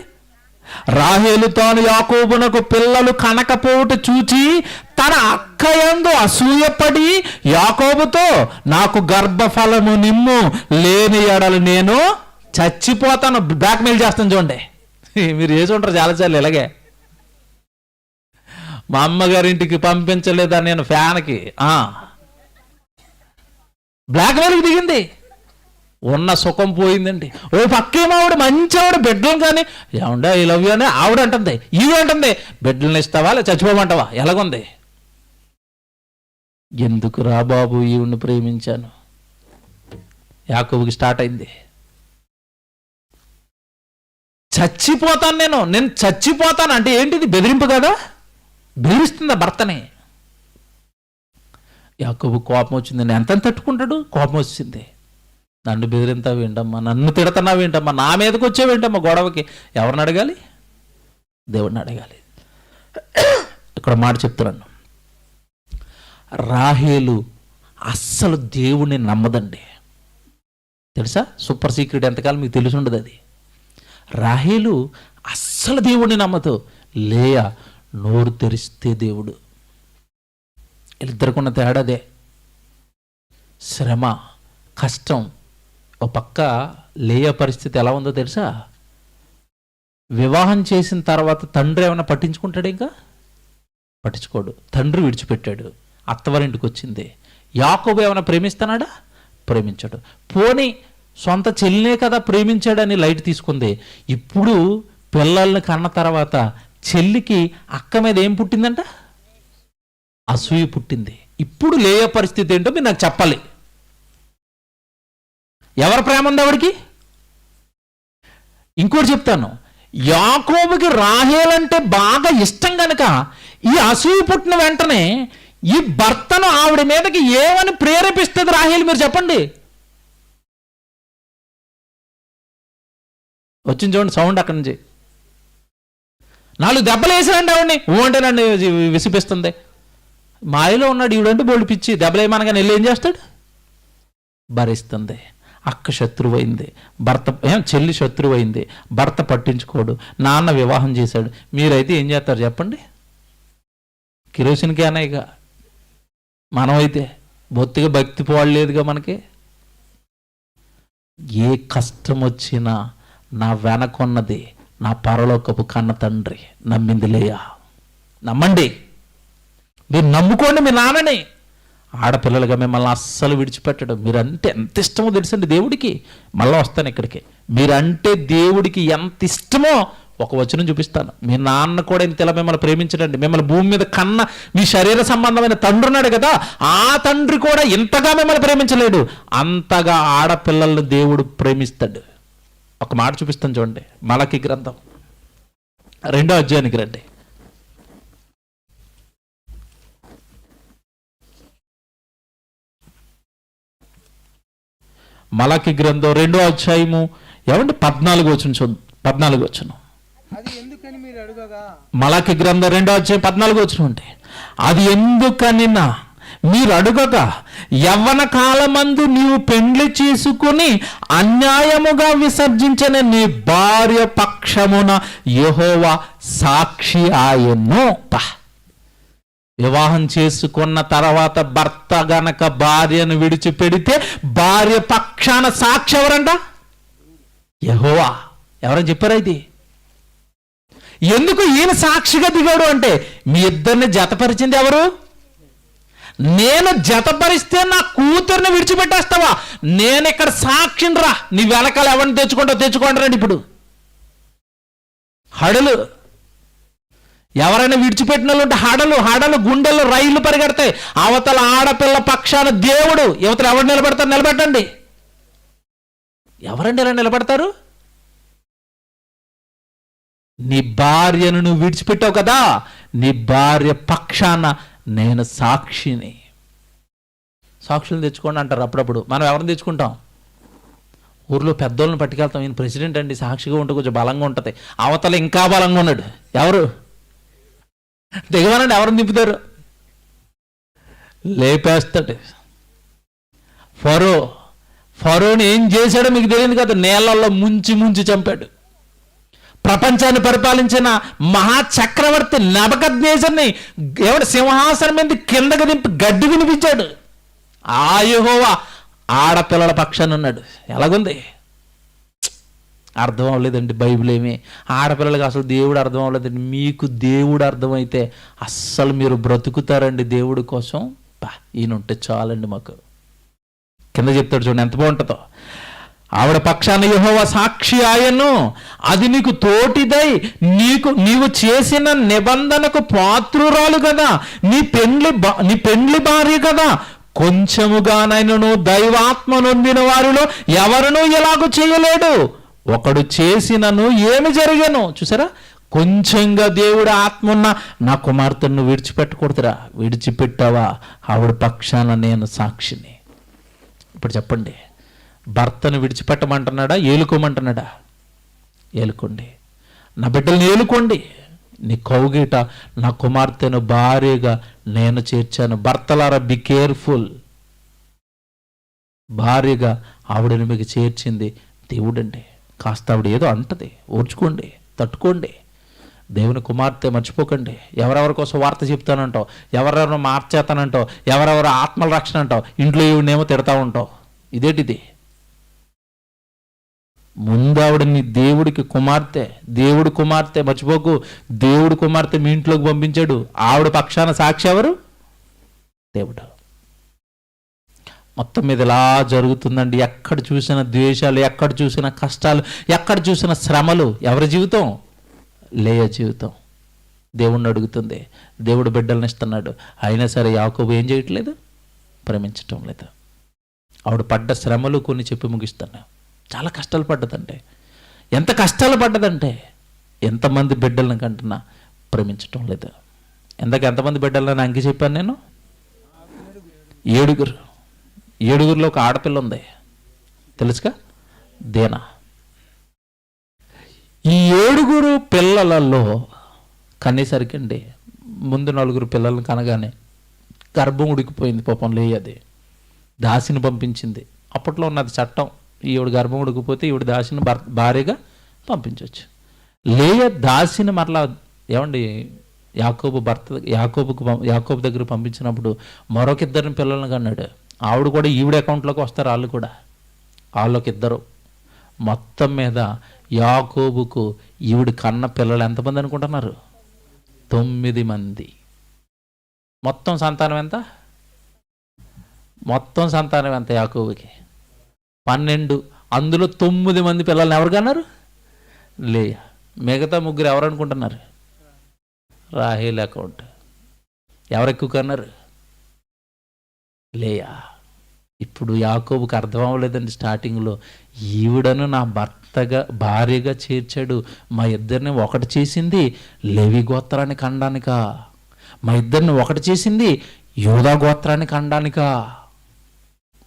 రాహేలు తాను యాకోబునకు పిల్లలు కనకపోవుట చూచి తన అక్క యందు అసూయపడి యాకోబుతో, నాకు గర్భఫలము నిమ్ము, లేని ఎడలు నేను చచ్చిపోతాను. బ్లాక్మెయిల్ చేస్తాను చూడండి. మీరు వేసి ఉంటారు చాలాసార్లు ఇలాగే. మా అమ్మగారింటికి పంపించలేదా నేను ఫ్యాన్కి. బ్లాక్మెయిల్కి దిగింది. ఉన్న సుఖం పోయిందండి. ఓ పక్కేమో ఆవిడ మంచి ఆవిడ బిడ్డలు కానీ ఏమండే ఐ లవ్ యూ అని ఆవిడ అంటుంది. ఈవిడ అంటుంది బిడ్డలను ఇస్తావా లేదా చచ్చిపోమంటావా? ఎలాగుంది? ఎందుకు రా బాబు ఈవిడ్ని ప్రేమించాను. యాకోబుకి స్టార్ట్ అయింది. చచ్చిపోతాను నేను చచ్చిపోతాను అంటే ఏంటిది? బెదిరింపు కదా? బెదిరిస్తుందా భర్తని? యాకోబు కోపం వచ్చిందండి. ఎంత తట్టుకుంటాడు? కోపం వచ్చింది. నన్ను బెదిరింతావు ఏంటమ్మా, నన్ను తిడతావు ఏంటమ్మా, నా మీదకి వచ్చావేంటమ్మా గొడవకి? ఎవరిని అడగాలి? దేవుడిని అడగాలి. ఇక్కడ మాట చెప్తున్నాను. రాహేలు అస్సలు దేవుణ్ణి నమ్మదండి. తెలుసా? Super secret. ఎంతకాలం మీకు తెలిసి ఉండదు అది. రాహేలు అస్సలు దేవుణ్ణి నమ్మదు. లేయా నోరు తెరిస్తే దేవుడు. వీళ్ళిద్దరికున్న తేడాదే. శ్రమ, కష్టం. ఒక పక్క లేయా పరిస్థితి ఎలా ఉందో తెలుసా? వివాహం చేసిన తర్వాత తండ్రి ఏమైనా పట్టించుకుంటాడు? ఇంకా పట్టించుకోడు. తండ్రి విడిచిపెట్టాడు, అత్తవారింటికి వచ్చింది. యాకోబు ఏమైనా ప్రేమిస్తున్నాడా? ప్రేమించాడు. పోనీ సొంత చెల్లినే కదా ప్రేమించాడని లైట్ తీసుకుంది. ఇప్పుడు పిల్లల్ని కన్న తర్వాత చెల్లికి అక్క మీద ఏం పుట్టిందంట? అసూయ పుట్టింది. ఇప్పుడు లేయే పరిస్థితి ఏంటో మీరు నాకు చెప్పాలి. ఎవరి ప్రేమ ఉంది ఆవిడికి? ఇంకోటి చెప్తాను, యాకోబుకి రాహేలంటే బాగా ఇష్టం కనుక ఈ అసూయ పుట్టిన వెంటనే ఈ భర్తను ఆవిడ మీదకి ఏమని ప్రేరేపిస్తుంది రాహేలు? మీరు చెప్పండి. వచ్చింది చూడండి సౌండ్ అక్కడి నుంచి. 4 దెబ్బలు వేసారండి ఆవిడని. అంటే నన్ను విసిపిస్తుంది. మాయలో ఉన్నాడు ఈవిడంటే బోల్డ్ పిచ్చి. దెబ్బలు వేయమనగానే వెళ్ళి ఏం చేస్తాడు? భరిస్తుంది. అక్క శత్రువైంది, చెల్లి శత్రువైంది, భర్త పట్టించుకోడు, నాన్న వివాహం చేశాడు. మీరైతే ఏం చేస్తారు చెప్పండి? కిరోసిన్ క్యానే. ఇక మనమైతే బొత్తిగా భక్తి పోవలేదుగా మనకి. ఏ కష్టం వచ్చినా నా వెనకొన్నది నా పరలోకపు కన్న తండ్రి, నమ్మింది లేయా. నమ్మండి, మీరు నమ్ముకోండి మీ నాన్నని. ఆడపిల్లలుగా మిమ్మల్ని అస్సలు విడిచిపెట్టడం. మీరంటే ఎంత ఇష్టమో తెలుసండి దేవుడికి. మళ్ళీ వస్తాను ఇక్కడికి. మీరంటే దేవుడికి ఎంత ఇష్టమో ఒక వచనం చూపిస్తాను. మీ నాన్న కూడా ఇంతలా మిమ్మల్ని ప్రేమించడండి. మిమ్మల్ని భూమి మీద కన్న మీ శరీర సంబంధమైన తండ్రి ఉన్నాడు కదా, ఆ తండ్రి కూడా ఇంతగా మిమ్మల్ని ప్రేమించలేడు. అంతగా ఆడపిల్లలను దేవుడు ప్రేమిస్తాడు. ఒక మాట చూపిస్తాను చూడండి. మలకి గ్రంథం 2వ అధ్యాయానికి రండి. మలకి గ్రంథం 2వ అధ్యాయము 14వ వచనం. అది ఎందుకని మీరు అడుగగా. మలకి గ్రంథం 2వ అధ్యాయం 14వ వచనం అంటే, అది ఎందుకని మీరు అడుగగా, యవ్వన కాలమందు నీవు పెండ్లి చేసుకుని అన్యాయముగా విసర్జించిన నీ భార్య పక్షమున యెహోవా సాక్షి ఆయను. వివాహం చేసుకున్న తర్వాత భర్త గనక భార్యను విడిచిపెడితే భార్య పక్షాన సాక్షి ఎవరంట? యెహోవా. ఎవరని చెప్పారా ఇది? ఎందుకు ఈయన సాక్షిగా దిగాడు అంటే, మీ ఇద్దరిని జతపరిచింది ఎవరు? నేను జతపరిస్తే నా కూతుర్ని విడిచిపెట్టేస్తావా? నేను ఇక్కడ సాక్షిని రా. నీ వెనకాల ఎవరిని తెచ్చుకుంటారండి. ఇప్పుడు హడలు ఎవరైనా విడిచిపెట్టిన వాళ్ళు ఉంటే హడలు గుండెల్లో రైళ్లు పరిగెడతాయి. అవతల ఆడపిల్ల పక్షాన దేవుడు. యువతలు ఎవరు నిలబడతారు? నిలబెట్టండి. ఎవరండి ఇలా నిలబడతారు? నీ భార్యను నువ్వు విడిచిపెట్టావు కదా, నీ భార్య పక్షాన నేను సాక్షిని. సాక్షులు తెచ్చుకోండి అంటారు అప్పుడప్పుడు. మనం ఎవరిని తెచ్చుకుంటాం? ఊర్లో పెద్దోళ్ళని పట్టుకెళ్తాం. ఈయన ప్రెసిడెంట్ అండి, సాక్షిగా ఉంటే కొంచెం బలంగా ఉంటుంది. అవతల ఇంకా బలంగా ఉన్నాడు. ఎవరు దిగవనండి? ఎవరిని దింపుతారు? లేపేస్తాడు. ఫరోని ఏం చేశాడో మీకు తెలియదు కదా. నేలల్లో ముంచి చంపాడు. ప్రపంచాన్ని పరిపాలించిన మహా చక్రవర్తి నెబుకద్నెజర్ని ఎవడు సింహాసనం మీద కిందకి దింపి గడ్డి వినిపించాడు. ఆ యెహోవా ఆడపిల్లల పక్షాన ఉన్నాడు. ఎలాగుంది? అర్థం అవ్వలేదండి బైబిల్ ఏమి. ఆడపిల్లలకి అసలు దేవుడు అర్థం అవ్వలేదండి. మీకు దేవుడు అర్థమైతే అస్సలు మీరు బ్రతుకుతారండి దేవుడి కోసం. ఈయన ఉంటే చాలండి మాకు. కింద చెప్తాడు చూడండి ఎంత బాగుంటుందో. ఆవిడ పక్షాన యెహోవా సాక్షి ఆయను, అది నీకు తోటిదై నీవు చేసిన నిబంధనకు పాత్రురాలు కదా, నీ పెండ్లి భార్య కదా. కొంచెముగానైనను దైవాత్మ నొందిన వారిలో ఎవరునూ ఎలాగూ చేయలేడు. ఒకడు చేసినను ఏమి జరిగను? చూసారా, కొంచెంగా దేవుడు ఆత్మ ఉన్న నా కుమార్తెను విడిచిపెట్టకూడదురా. విడిచిపెట్టావా? ఆవిడ పక్షాన నేను సాక్షిని. ఇప్పుడు చెప్పండి, భర్తను విడిచిపెట్టమంటున్నాడా, ఏలుకోమంటున్నాడా? ఏలుకోండి. నా బిడ్డల్ని ఏలుకోండి. నీ కౌగిట నా కుమార్తెను భార్యగా నేను చేర్చాను. భర్తలారా బి కేర్ఫుల్. భార్యగా ఆవిడని మీకు చేర్చింది దేవుడండి. కాస్త ఆవిడ ఏదో అంటది, ఓర్చుకోండి, తట్టుకోండి. దేవుని కుమార్తె మర్చిపోకండి. ఎవరెవరి కోసం వార్త చెప్తానంటావు, ఎవరెవరు మార్చేస్తానంటావు, ఎవరెవరు ఆత్మల రక్షణ అంటావు, ఇంట్లో ఈవిడనేమో తిడతా ఉంటావు. ఇదేంటిది? ముందు ఆవిడ నీ దేవుడికి కుమార్తె, దేవుడు కుమార్తె మర్చిపోకు. దేవుడు కుమార్తె మీ ఇంట్లోకి పంపించాడు. ఆవిడ పక్షాన సాక్షి ఎవరు? దేవుడు. మొత్తం మీద ఇలా జరుగుతుందండి. ఎక్కడ చూసిన ద్వేషాలు, ఎక్కడ చూసిన కష్టాలు, ఎక్కడ చూసిన శ్రమలు. ఎవరి జీవితం? లేయ జీవితం. దేవుణ్ణి అడుగుతుంది, దేవుడు బిడ్డలను ఇస్తున్నాడు. అయినా సరే యాకోబు ఏం చేయట్లేదు? ప్రేమించటం లేదు. ఆవిడ పడ్డ శ్రమలు కొన్ని చెప్పి ముగిస్తున్నా. చాలా కష్టాలు పడ్డదంటే, ఎంత కష్టాలు పడ్డదంటే, ఎంతమంది బిడ్డలను కంటున్నా ప్రేమించటం లేదు. ఎంతమంది బిడ్డలను అంకి చెప్పాను నేను? 7. 7లో ఒక ఆడపిల్ల ఉంది, తెలుసుగా, దేనా. ఈ 7 పిల్లలలో కనేసరికి అండి, ముందు 4 పిల్లలను కనగానే గర్భం ఉడికిపోయింది. పాపం లేయది దాసిని పంపించింది. అప్పట్లో ఉన్నది చట్టం, ఈవిడ గర్భం ఉడికిపోతే ఈవిడ దాసిని భార్యగా పంపించవచ్చు. లేయ దాసిని మరలా ఏమండి యాకోబు దగ్గర పంపించినప్పుడు మరొక 2 పిల్లలను కన్నాడు. ఆవిడ కూడా ఈవిడ అకౌంట్లోకి వస్తారు. వాళ్ళు కూడా, వాళ్ళకి 2. మొత్తం మీద యాకోబుకు ఈవిడ కన్న పిల్లలు ఎంతమంది అనుకుంటున్నారు? 9 మంది. మొత్తం సంతానం ఎంత? యాకోబుకి 12. అందులో 9 మంది పిల్లల్ని ఎవరు కన్నారు? లేయ. మిగతా 3 ఎవరు అనుకుంటున్నారు? రాహేల్ అకౌంట్. ఎవరు ఎక్కువ కన్నారు? లేయా. ఇప్పుడు యాకోబుకి అర్థం అవ్వలేదండి స్టార్టింగ్లో, ఈవిడను నా భార్యగా చేర్చాడు, మా ఇద్దరిని ఒకటి చేసింది లేవి గోత్రాన్ని ఖండానికా, మా ఇద్దరిని ఒకటి చేసింది యూదా గోత్రాన్ని ఖండానికా.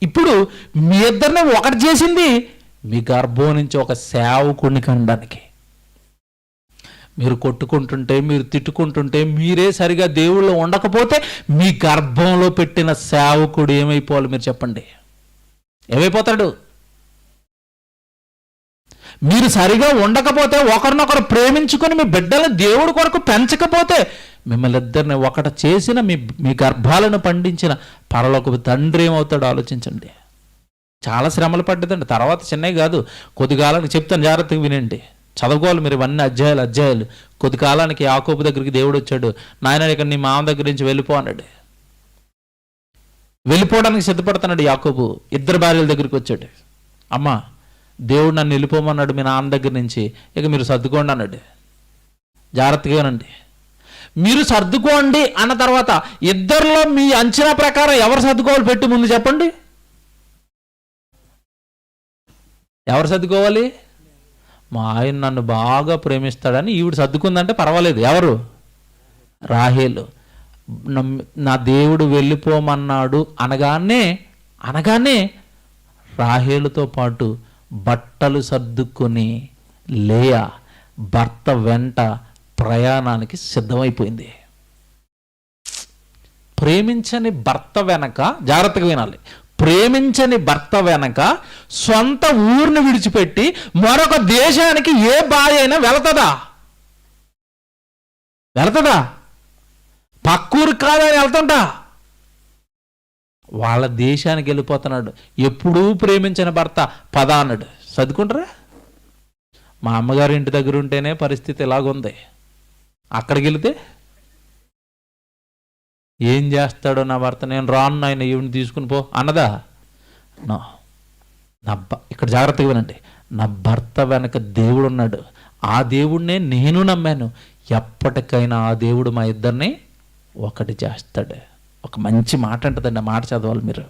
ఇప్పుడు మీ ఇద్దరిని ఒకటి చేసింది మీ గర్భం నుంచి ఒక సేవకుడిని ఖండానికి. మీరు కొట్టుకుంటుంటే, మీరు తిట్టుకుంటుంటే, మీరే సరిగా దేవుళ్ళు ఉండకపోతే మీ గర్భంలో పెట్టిన సేవకుడు ఏమైపోవాలి? మీరు చెప్పండి, ఏమైపోతాడు? మీరు సరిగా ఉండకపోతే, ఒకరినొకరు ప్రేమించుకొని మీ బిడ్డలను దేవుడి కొరకు పెంచకపోతే, మిమ్మల్ని ఇద్దరిని ఒకటి చేసిన మీ గర్భాలను పండించిన పరలోకపు తండ్రి ఏమవుతాడో ఆలోచించండి. చాలా శ్రమలు పడ్డదండి. తర్వాత చిన్నవి కాదు, కొద్ది కాలానికి చెప్తాను, జాగ్రత్తగా వినండి, చదువుకోవాలి మీరు ఇవన్నీ అధ్యాయాలు. కొద్ది కాలానికి యాకోబు దగ్గరికి దేవుడు వచ్చాడు. నాయన, ఇక నీ మామ దగ్గర నుంచి వెళ్ళిపో అన్నాడు. వెళ్ళిపోవడానికి సిద్ధపడుతున్నాడు యాకోబు. 2 భార్యల దగ్గరికి వచ్చాడు. అమ్మ, దేవుడు నన్ను వెళ్ళిపోమన్నాడు మీ నాన్న దగ్గర నుంచి, ఇక మీరు సర్దుకోండి అన్నాడు. జాగ్రత్తగానండి, మీరు సర్దుకోండి అన్న తర్వాత 2లో మీ అంచనా ప్రకారం ఎవరు సర్దుకోవాలి? పెట్టి ముందు చెప్పండి, ఎవరు సర్దుకోవాలి? మా ఆయన నన్ను బాగా ప్రేమిస్తాడని ఈవిడ సర్దుకుందంటే పర్వాలేదు. ఎవరు? రాహేలు. నా దేవుడు వెళ్ళిపోమన్నాడు అనగానే రాహేలుతో పాటు బట్టలు సర్దుకొని లేయా భర్త వెంట ప్రయాణానికి సిద్ధమైపోయింది. ప్రేమించని భర్త వెనక, జాగ్రత్తగా వినాలి, ప్రేమించని భర్త వెనక సొంత ఊరిని విడిచిపెట్టి మరొక దేశానికి ఏ భార్య అయినా వెళుతుందా? పక్కూరు కాదని వెళ్తుంటా? వాళ్ళ దేశానికి వెళ్ళిపోతున్నాడు. ఎప్పుడూ ప్రేమించిన భర్త పద అన్నాడు. చదువుకుంటారా? మా అమ్మగారి ఇంటి దగ్గర ఉంటేనే పరిస్థితి ఇలాగుంది, అక్కడికి వెళితే ఏం చేస్తాడో నా భర్త, నేను రాను ఆయన, ఈవిని తీసుకుని పో అన్నదా? ఇక్కడ జాగ్రత్తగా వినండి, నా భర్త వెనక దేవుడు ఉన్నాడు. ఆ దేవుడినే నేను నమ్మాను. ఎప్పటికైనా ఆ దేవుడు మా ఇద్దరిని ఒకటి చేస్తాడు. ఒక మంచి మాట అంటుందండి, ఆ మాట చదవాలి మీరు.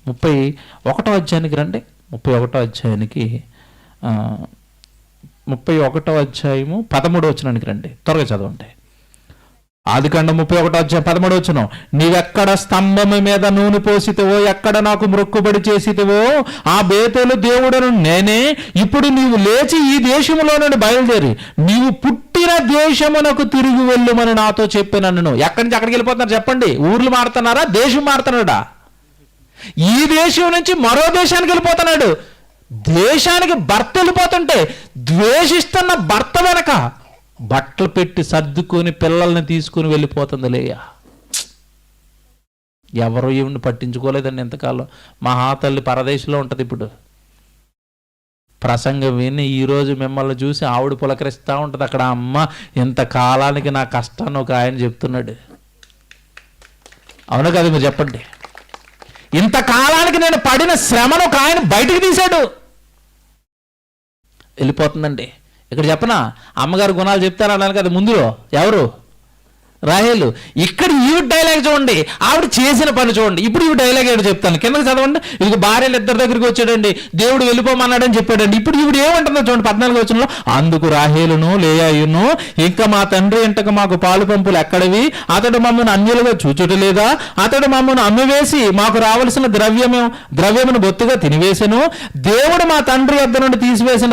31వ అధ్యాయానికి రండి. 31వ అధ్యాయానికి 31వ అధ్యాయము 13వ వచనానికి రండి, త్వరగా చదవండి. ఆదికాండం 31వ అధ్యాయం 13వ వచనం. నీవెక్కడ స్తంభము మీద నూనె పోసితివో, ఎక్కడ నాకు మొక్కుబడి చేసితివో ఆ బేతేలు దేవుడను నేనే. ఇప్పుడు నీవు లేచి ఈ దేశములో నుండి బయలుదేరి నీవు పుట్టిన దేశమునకు తిరిగి వెళ్ళుమని నాతో చెప్పినను. ఎక్కడి నుంచి అక్కడికి వెళ్ళిపోతున్నారు చెప్పండి? ఊర్లు మారుతున్నారా? దేశం మారుతున్నాడా? ఈ దేశం నుంచి మరో దేశానికి వెళ్ళిపోతున్నాడు. దేశానికి భర్త వెళ్ళిపోతుంటే ద్వేషిస్తున్న భర్త వెనక బట్టలు పెట్టి సర్దుకొని పిల్లల్ని తీసుకుని వెళ్ళిపోతుంది లేయా. ఎవరు ఈవిని పట్టించుకోలేదండి ఎంతకాలం. మహాతల్లి పరదేశంలో ఉంటుంది. ఇప్పుడు ప్రసంగం విని ఈరోజు మిమ్మల్ని చూసి ఆవిడ పులకరిస్తూ ఉంటుంది అక్కడ. అమ్మ, ఇంతకాలానికి నా కష్టాన్ని ఒక ఆయన చెప్తున్నాడు. అవును కదా? మీరు చెప్పండి. ఇంతకాలానికి నేను పడిన శ్రమను ఒక ఆయన బయటికి తీశాడు. వెళ్ళిపోతుందండి. ఇక్కడ చెప్పనా, అమ్మగారు గుణాలు చెప్తారన్నాను కదా ముందులో, ఎవరు? రాహేలు. ఇక్కడ ఈవిడ డైలాగ్ చూడండి, ఆవిడ చేసిన పని చూడండి. ఇప్పుడు ఈ డైలాగ్ ఏడు చెప్తాను, కిందకి చదవండి. ఇది భార్యలు ఇద్దరి దగ్గరికి వచ్చాడండి, దేవుడు వెళ్ళిపోమన్నాడని చెప్పాడండి. ఇప్పుడు ఈవిడ ఏమంటుందో చూడండి 14వ వచనంలో. అందుకు రాహేలును లేయాయును, ఇంకా మా తండ్రి ఇంటకు మాకు పాలు పంపులు ఎక్కడవి? అతడు మమ్మల్ని అన్యులుగా చూచుటలేదా? అతడు మమ్మల్ని అమ్మివేసి మాకు రావలసిన ద్రవ్యమును బొత్తుగా తినివేసెను. దేవుడు మా తండ్రి వద్ద నుండి తీసివేసిన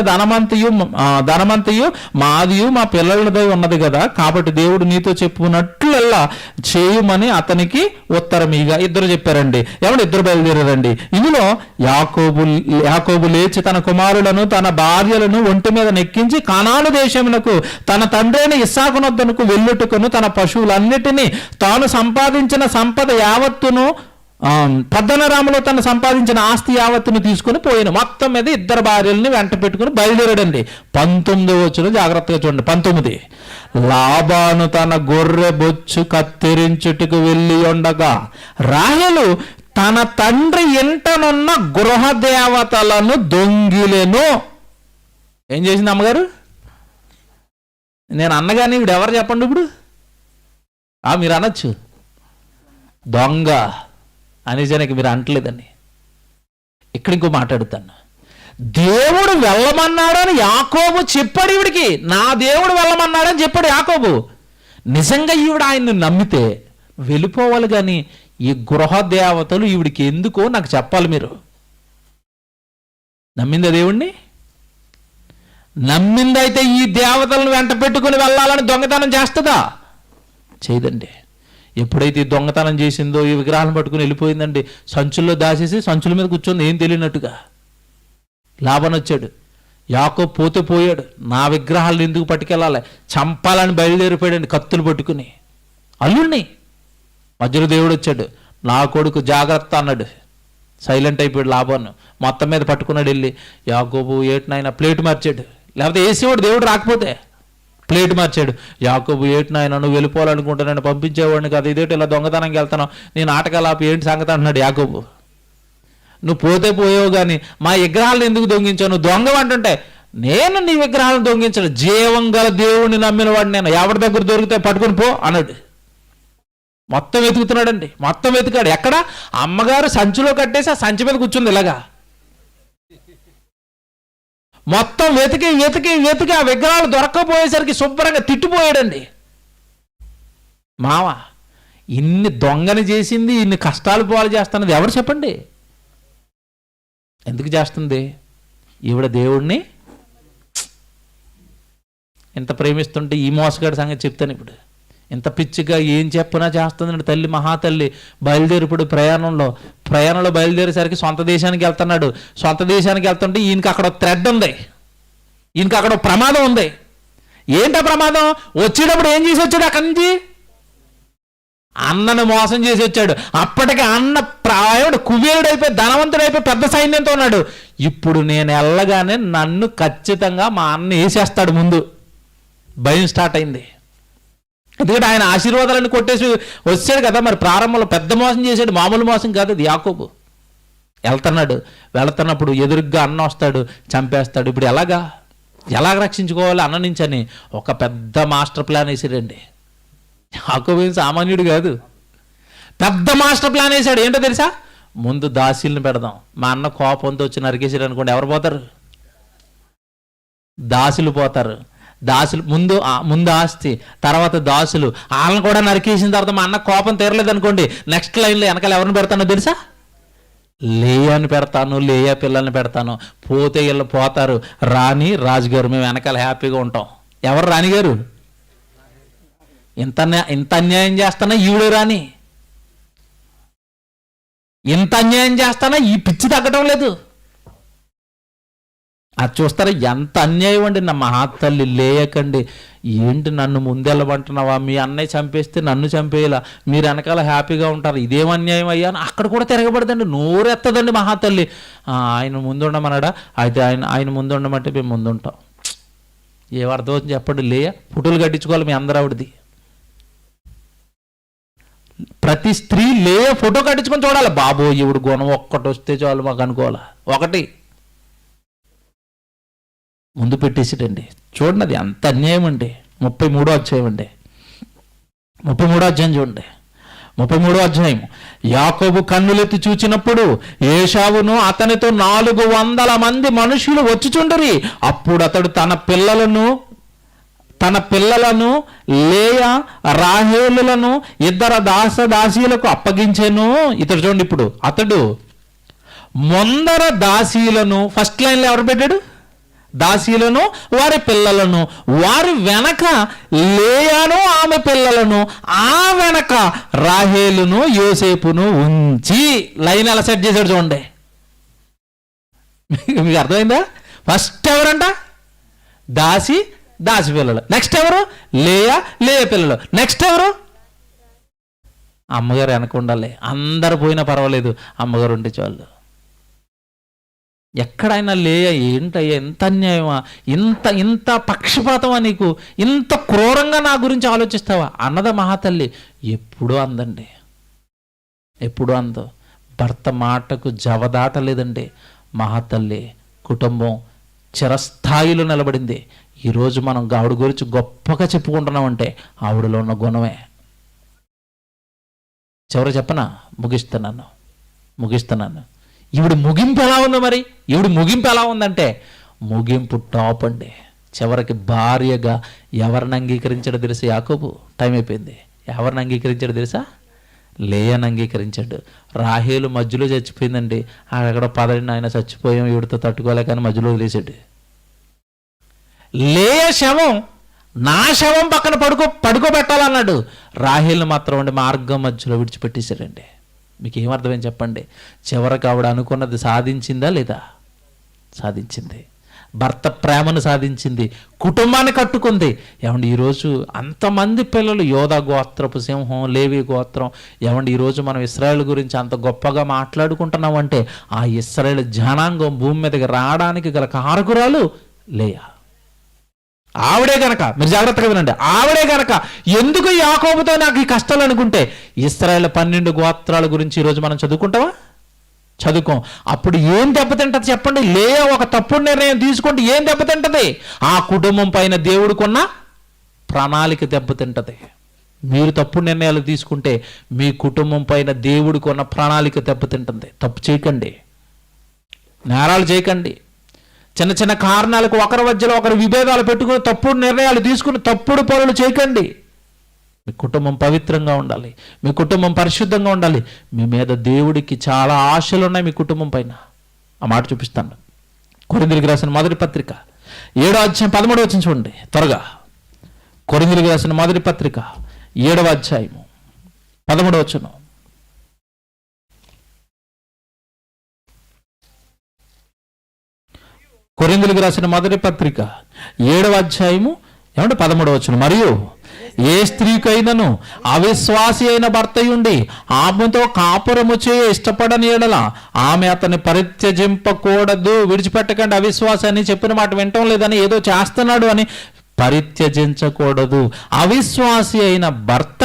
ధనమంతయు మాదియు మా పిల్లలదై ఉన్నది కదా, కాబట్టి దేవుడు నీతో చెప్పుకున్నట్లల్లా చేయమని అతనికి ఉత్తరం ఇక. ఇద్దరు చెప్పారండి. ఎవరు? ఇద్దరు బయలుదేరారండి. ఇందులో యాకోబు లేచి తన కుమారులను తన భార్యలను ఒంటి మీద నెక్కించి కనాను దేశమునకు తన తండ్రైన ఇస్సాకునొద్దకు వెళ్ళుటకును తన పశువులన్నిటినీ తాను సంపాదించిన సంపద యావత్తును పద్దనరాములో తను సంపాదించిన ఆస్తి యావత్తును తీసుకుని పోయిన. మొత్తం మీద ఇద్దరు భార్యల్ని వెంట పెట్టుకుని బయలుదేరాడండి. 19వ వచనం జాగ్రత్తగా చూడండి. 19. లాబాను తన గొర్రె బొచ్చు కత్తిరించుటకు వెళ్ళి ఉండగా రాహేలు తన తండ్రి ఇంటనున్న గృహ దేవతలను దొంగిలెను. ఏం చేసింది అమ్మగారు? నేను అన్నగాని ఇప్పుడు ఎవరు చెప్పండి? ఇప్పుడు మీరు అనొచ్చు, దొంగ అనేజానికి మీరు అంటలేదండి. ఇక్కడ ఇంకో మాట్లాడుతాను. దేవుడు వెళ్ళమన్నాడని యాకోబు చెప్పాడు ఈవిడికి. నా దేవుడు వెళ్ళమన్నాడని చెప్పాడు యాకోబు. నిజంగా ఈవిడ ఆయన్ని నమ్మితే వెళ్ళిపోవాలి, కానీ ఈ గృహ దేవతలు ఈవిడికి ఎందుకో నాకు చెప్పాలి. మీరు నమ్మిందా దేవుణ్ణి? నమ్మిందైతే ఈ దేవతలను వెంట పెట్టుకుని వెళ్ళాలని దొంగతనం చేస్తుందా? చేయదండి. ఎప్పుడైతే దొంగతనం చేసిందో ఈ విగ్రహాలను పట్టుకుని వెళ్ళిపోయిందండి. సంచుల్లో దాచేసి సంచుల మీద కూర్చొని ఏం తెలియనట్టుగా. లాభం వచ్చాడు, యాకోబు పోతే పోయాడు. నా విగ్రహాలను ఎందుకు పట్టుకెళ్ళాలి, చంపాలని బయలుదేరిపోయాడండి కత్తులు పట్టుకుని. అల్లుణ్ణి మధ్యలో దేవుడు వచ్చాడు, నా కొడుకు జాగ్రత్త అన్నాడు. సైలెంట్ అయిపోయాడు లాభాన్ని. మొత్తం మీద పట్టుకున్నాడు వెళ్ళి. యాకోబు ఏటినైనా ప్లేట్ మార్చాడు, లేకపోతే వేసేవాడు దేవుడు రాకపోతే. ప్లేట్ మార్చాడు. యాకోబు ఏటినైనా నువ్వు వెళ్ళిపోవాలనుకుంటున్నాను, పంపించేవాడిని కాదు, ఇదేంటి ఇలా దొంగతనంకి వెళ్తాను, నేను ఆటకలాపి ఏంటి సంగతి అంటున్నాడు యాకోబు. నువ్వు పోతే పోయావు, కానీ మా విగ్రహాలను ఎందుకు దొంగించావు? నువ్వు దొంగ అంటుంటే నేను నీ విగ్రహాలను దొంగించను, జీవం గల దేవుణ్ణి నమ్మిన వాడు నేను, ఎవరి దగ్గర దొరికితే పట్టుకుని పో అన్నాడు. మొత్తం వెతుకుతున్నాడండి. మొత్తం వెతికాడు. ఎక్కడ? అమ్మగారు సంచిలో కట్టేసి ఆ సంచి మీద కూర్చుంది ఇలాగా. మొత్తం వెతికి వెతికి వెతికి ఆ విగ్రహాలు దొరక్కపోయేసరికి శుభ్రంగా తిట్టిపోయాడండి. మావ ఇన్ని దొంగని చేసింది, ఇన్ని కష్టాలు పాలు చేస్తున్నది ఎవరు చెప్పండి? ఎందుకు చేస్తుంది? ఈవిడ దేవుణ్ణి ఎంత ప్రేమిస్తుంటే ఈ మోసగాడి సంగతి చెప్తాను ఇప్పుడు. ఇంత పిచ్చిగా ఏం చెప్పినా చేస్తుందండి తల్లి, మహాతల్లి. బయలుదేరిప్పుడు ప్రయాణంలో బయలుదేరేసరికి సొంత దేశానికి వెళ్తున్నాడు. సొంత దేశానికి వెళ్తుంటే ఈయనకి అక్కడ థ్రెడ్ ఉంది, ఈయనకి అక్కడ ప్రమాదం ఉంది. ఏంటో ప్రమాదం? వచ్చేటప్పుడు ఏం చేసి వచ్చాడు? అక్కడి నుంచి అన్నను మోసం చేసి వచ్చాడు. అప్పటికి అన్న కుబేరుడైపోయి ధనవంతుడైపోయి పెద్ద సైన్యంతో ఉన్నాడు. ఇప్పుడు నేను వెళ్ళగానే నన్ను ఖచ్చితంగా మా అన్న వేసేస్తాడు. ముందు భయం స్టార్ట్ అయింది. ఎందుకంటే ఆయన ఆశీర్వాదాలను కొట్టేసి వచ్చాడు కదా. మరి ప్రారంభంలో పెద్ద మోసం చేశాడు, మామూలు మోసం కాదు అది. యాకోబు వెళుతున్నప్పుడు ఎదురుగ్గా అన్న వస్తాడు, చంపేస్తాడు. ఇప్పుడు ఎలా రక్షించుకోవాలి అన్న నుంచి అని ఒక పెద్ద మాస్టర్ ప్లాన్ వేసాడండి. యాకోబు ఏం సామాన్యుడు కాదు, పెద్ద మాస్టర్ ప్లాన్ వేసాడు. ఏంటో తెలుసా? ముందు దాసీలను పెడదాం. మా అన్న కోపంతో వచ్చి నరికేసాడు అనుకోండి, ఎవరు పోతారు? దాసులు పోతారు. దాసులు ముందు ఆస్తి, తర్వాత దాసులు. వాళ్ళని కూడా నరికేసిన తర్వాత మా అన్న కోపం తీరలేదు అనుకోండి, నెక్స్ట్ లైన్లో వెనకాల ఎవరిని పెడతానో తెలుసా? లేయాని పెడతాను, లేయా పిల్లల్ని పెడతాను. పోతే వీళ్ళు పోతారు. రాణి, రాజుగారు, మేము వెనకాల హ్యాపీగా ఉంటాం. ఎవరు రాణిగారు? ఇంత అన్యాయం చేస్తానా ఈవిడే రాణి, ఇంత అన్యాయం చేస్తానా ఈ పిచ్చి తగ్గటం లేదు. అది చూస్తారా ఎంత అన్యాయం అండి. నా మహాతల్లి లేయకండి, ఏంటి నన్ను ముందెళ్ళమంటున్నావా? మీ అన్నయ్య చంపేస్తే నన్ను చంపేయాలా? మీరు వెనకాల హ్యాపీగా ఉంటారు, ఇదేం అన్యాయం అయ్యా అని అక్కడ కూడా తిరగబడదండి, నోరెత్తదండి మహాతల్లి. ఆయన ముందుండమన్నాడా? అయితే ఆయన ముందుండమంటే మేము ముందుంటాం. ఏం అర్థం చెప్పండి? లేయ పుట్టులు కట్టించుకోవాలి మీ అందరూ ఆవిడది. ప్రతి స్త్రీ లేయా ఫోటో కట్టించుకొని చూడాలి. బాబో ఈవిడ గుణం ఒక్కటి వస్తే చాలు మాకు అనుకోవాలా. ఒకటి ముందు పెట్టేసాడండి. చూడండి అది అంత అన్యాయం అండి. 33వ అధ్యాయం అండి, 33వ అధ్యాయం చూడండి. 33వ అధ్యాయం. యాకోబు కన్నులెత్తి చూచినప్పుడు ఏశావును అతనితో 400 మంది మనుషులు వచ్చుచుండరి. అప్పుడు అతడు తన పిల్లలను లేయా రాహేలులను 2 దాసీలకు అప్పగించెను. ఇతడు చూడండి, ఇప్పుడు అతడు ముందర దాసీలను, ఫస్ట్ లైన్లో ఎవరు పెట్టాడు? దాసీలను వారి పిల్లలను, వారి వెనక లేయాను ఆమె పిల్లలను, ఆ వెనక రాహేలును యోసేపును ఉంచి లైన్ ఎలా సెట్ చేశాడు చూడండి. మీకు అర్థమైందా? ఫస్ట్ ఎవరంట? దాసి పిల్లలు. నెక్స్ట్ ఎవరు? లేయా పిల్లలు. నెక్స్ట్ ఎవరు? అమ్మగారు వెనక ఉండాలి. అందరు పోయినా పర్వాలేదు, అమ్మగారు ఉంటే చాలు. ఎక్కడైనా లేయా ఏంటయ్యా, ఎంత అన్యాయమా, ఇంత పక్షపాతమా నీకు, ఇంత క్రూరంగా నా గురించి ఆలోచిస్తావా అన్నద మహాతల్లి. ఎప్పుడూ అందండి, ఎప్పుడూ అందో. భర్త మాటకు జవదాటలేదండి మహాతల్లి. కుటుంబం చిరస్థాయిలో నిలబడింది. ఈరోజు మనం ఆవిడ గురించి గొప్పగా చెప్పుకుంటున్నామంటే ఆవిడలో ఉన్న గుణమే. చివరి చెప్పనా? ముగిస్తున్నాను. ఈవిడ ముగింపు ఎలా ఉంది? మరి ఈవిడ ముగింపు ఎలా ఉందంటే ముగింపు టాప్ అండి. చివరికి భార్యగా ఎవరిని అంగీకరించాడో తెలుసా యాకోబు? టైం అయిపోయింది. ఎవరిని అంగీకరించాడో తెలుసా? లేయాని అంగీకరించాడు. రాహేలు మధ్యలో చచ్చిపోయిందండి. అక్కడ పదండి ఆయన చచ్చిపోయాం, ఈవిడతో తట్టుకోలేకని మధ్యలో వదిలేసాడు. లేయ శవం నా శవం పక్కన పడుకోబెట్టాలన్నాడు. రాహేల్ని మాత్రం అండి మార్గం మధ్యలో విడిచిపెట్టేశారండి. మీకు ఏమర్థమైంది చెప్పండి? చివరికి ఆవిడ అనుకున్నది సాధించిందా లేదా? సాధించింది. భర్త ప్రేమను సాధించింది, కుటుంబాన్ని కట్టుకుంది. ఏమండి ఈరోజు అంతమంది పిల్లలు, యోధా గోత్రపు సింహం, లేవి గోత్రం. ఏమండి ఈరోజు మనం ఇశ్రాయేల్ గురించి అంత గొప్పగా మాట్లాడుకుంటున్నామంటే ఆ ఇశ్రాయేల్ జనాంగం భూమి మీదకి రావడానికి గల కారకురాలు లేయా. ఆవిడే గనక, మీరు జాగ్రత్తగా వినండి, ఆవిడే గనక ఎందుకు యాకోబుతో నాకు ఈ కష్టాలు అనుకుంటే ఇశ్రాయేల్ 12 గోత్రాల గురించి ఈరోజు మనం చదువుకుంటావా? చదువుకోం. అప్పుడు ఏం దెబ్బతింటది చెప్పండి? లేయా ఒక తప్పుడు నిర్ణయం తీసుకుంటే ఏం దెబ్బతింటది? ఆ కుటుంబం పైన దేవుడికున్న ప్రణాళిక దెబ్బతింటది. మీరు తప్పుడు నిర్ణయాలు తీసుకుంటే మీ కుటుంబం పైన దేవుడికున్న ప్రణాళిక దెబ్బతింటుంది. తప్పు చేయకండి, నేరాలు చేయకండి. చిన్న చిన్న కారణాలకు ఒకరి మధ్యలో ఒకరు విభేదాలు పెట్టుకుని తప్పుడు నిర్ణయాలు తీసుకుని తప్పుడు పనులు చేయకండి. మీ కుటుంబం పవిత్రంగా ఉండాలి, మీ కుటుంబం పరిశుద్ధంగా ఉండాలి. మీ మీద దేవుడికి చాలా ఆశలు ఉన్నాయి మీ కుటుంబం పైన. ఆ మాట చూపిస్తాను. కొరింథీయులకు రాసిన మొదటి పత్రిక 7వ అధ్యాయం 13వ వచనం చూడండి త్వరగా. కొరింథీయులకు రాసిన మొదటి పత్రిక 7వ అధ్యాయము 13వ వచనం. కొరింథీయులకు రాసిన మొదటి పత్రిక 7వ అధ్యాయము 13వ వచనం. మరియు ఏ స్త్రీకైనను అవిశ్వాసి అయిన భర్తయుండి ఆమెతో కాపురము చేయ ఇష్టపడని యెడల ఆమె అతన్ని పరిత్యజింపకూడదు. విడిచిపెట్టకండి. అవిశ్వాసి అని చెప్పిన మాట వినటం లేదని, ఏదో చేస్తున్నాడు అని పరిత్యజించకూడదు. అవిశ్వాసి అయిన భర్త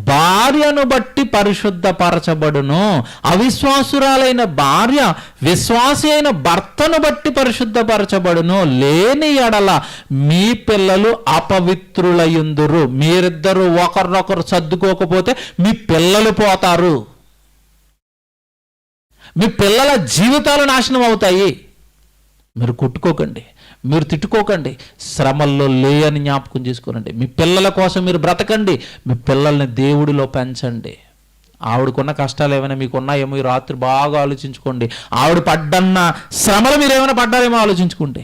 భార్యను బట్టి పరిశుద్ధపరచబడును. అవిశ్వాసురాలైన భార్య విశ్వాసి అయిన భర్తను బట్టి పరిశుద్ధపరచబడును. లేని ఎడల మీ పిల్లలు అపవిత్రులయుందురు. మీరిద్దరూ ఒకరినొకరు సర్దుకోకపోతే మీ పిల్లలు పోతారు, మీ పిల్లల జీవితాలు నాశనం అవుతాయి. మీరు కొట్టుకోకండి, మీరు తిట్టుకోకండి. శ్రమల్లో లేయని జ్ఞాపకం చేసుకోనండి. మీ పిల్లల కోసం మీరు బ్రతకండి. మీ పిల్లల్ని దేవుడిలో పెంచండి. ఆవిడకున్న కష్టాలు ఏమైనా మీకున్నాయేమో ఈ రాత్రి బాగా ఆలోచించుకోండి. ఆవిడ పడ్డన్న శ్రమలు మీరు ఏమైనా పడ్డారేమో ఆలోచించుకోండి.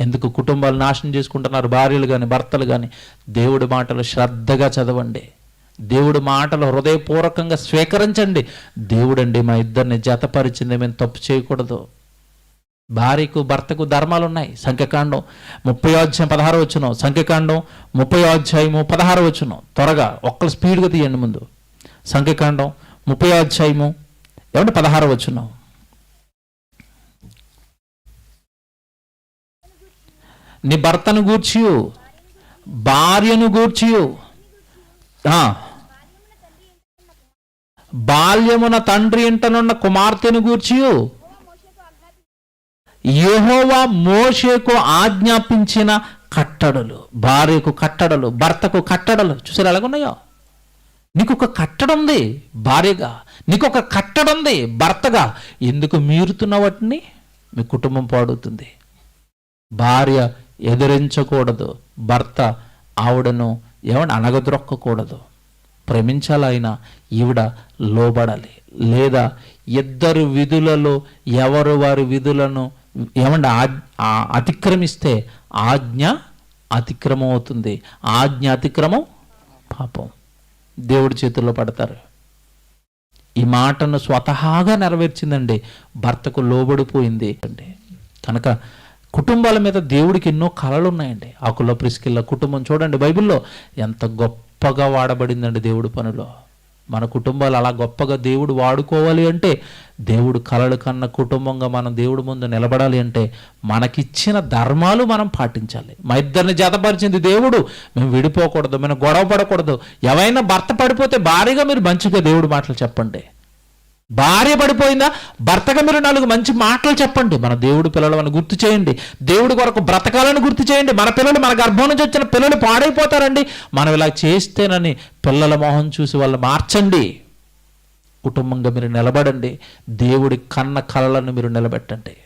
ఎందుకు కుటుంబాలు నాశనం చేసుకుంటున్నారు భార్యలు కానీ భర్తలు కానీ? దేవుడి మాటలు శ్రద్ధగా చదవండి, దేవుడి మాటలు హృదయపూర్వకంగా స్వీకరించండి. దేవుడండి మా ఇద్దరిని జతపరిచింది, మేము తప్పు చేయకూడదు. భార్యకు భర్తకు ధర్మాలు ఉన్నాయి. సంఖ్యాకాండం 30వ అధ్యాయం 16వ వచనం. సంఖ్యాకాండం 30వ అధ్యాయము 16వ వచనం. త్వరగా ఒక్కరు స్పీడ్గా తీయండి ముందు. సంఖ్యాకాండం 30వ అధ్యాయము 16వ వచనం. నీ భర్తను గూర్చి భార్యను గూర్చి బాల్యమున తండ్రి ఇంటనున్న కుమార్తెను గూర్చియు యెహోవా మోషేకు ఆజ్ఞాపించిన కట్టడలు, భార్యకు కట్టడలు, భర్తకు కట్టడలు. చూసారు ఎలాగున్నాయో? నీకు ఒక కట్టడ ఉంది భార్యగా, నీకు ఒక కట్టడ ఉంది భర్తగా. ఎందుకు మీరుతున్న వాటిని? మీ కుటుంబం పాడుతుంది. భార్య ఎదిరించకూడదు, భర్త ఆవిడను ఏమన్నా అనగద్రొక్కకూడదు. ప్రేమించాలైనా ఈవిడ లోబడాలి. లేదా ఇద్దరు విధులలో ఎవరు వారి విధులను ఏమన్నా అతిక్రమిస్తే ఆజ్ఞ అతిక్రమం అవుతుంది. ఆజ్ఞ అతిక్రమం పాపం, దేవుడి చేతుల్లో పడతారు. ఈ మాటను స్వతహాగా నెరవేర్చిందండి, భర్తకు లోబడిపోయింది అండి. కనుక కుటుంబాల మీద దేవుడికి ఎన్నో కళలు ఉన్నాయండి. ఆకుల ప్రిస్కిల్ల కుటుంబం చూడండి, బైబిల్లో ఎంత గొప్పగా వాడబడిందండి దేవుడి పనిలో. మన కుటుంబాలు అలా గొప్పగా దేవుడు వాడుకోవాలి అంటే, దేవుడు కలలు కన్న కుటుంబంగా మనం దేవుడి ముందు నిలబడాలి అంటే మనకిచ్చిన ధర్మాలు మనం పాటించాలి. మా ఇద్దరిని జతపరిచింది దేవుడు, మేము విడిపోకూడదు, మేము గొడవ పడకూడదు. ఎవరైనా భర్త పడిపోతే భార్యగా మీరు మంచిగా దేవుడి మాటలు చెప్పండి. భార్య పడిపోయిందా, భర్తగా మీరు 4 మంచి మాటలు చెప్పండి. మన దేవుడు పిల్లలను గుర్తు చేయండి, దేవుడి కొరకు బ్రతకాలని గుర్తు చేయండి. మన పిల్లలు, మన గర్భం నుంచి వచ్చిన పిల్లలు పాడైపోతారండి. మనం ఇలా చేస్తేనని పిల్లల మొహం చూసి వాళ్ళు మార్చండి. కుటుంబంగా మీరు నిలబడండి, దేవుడి కన్న కలలను మీరు నిలబెట్టండి.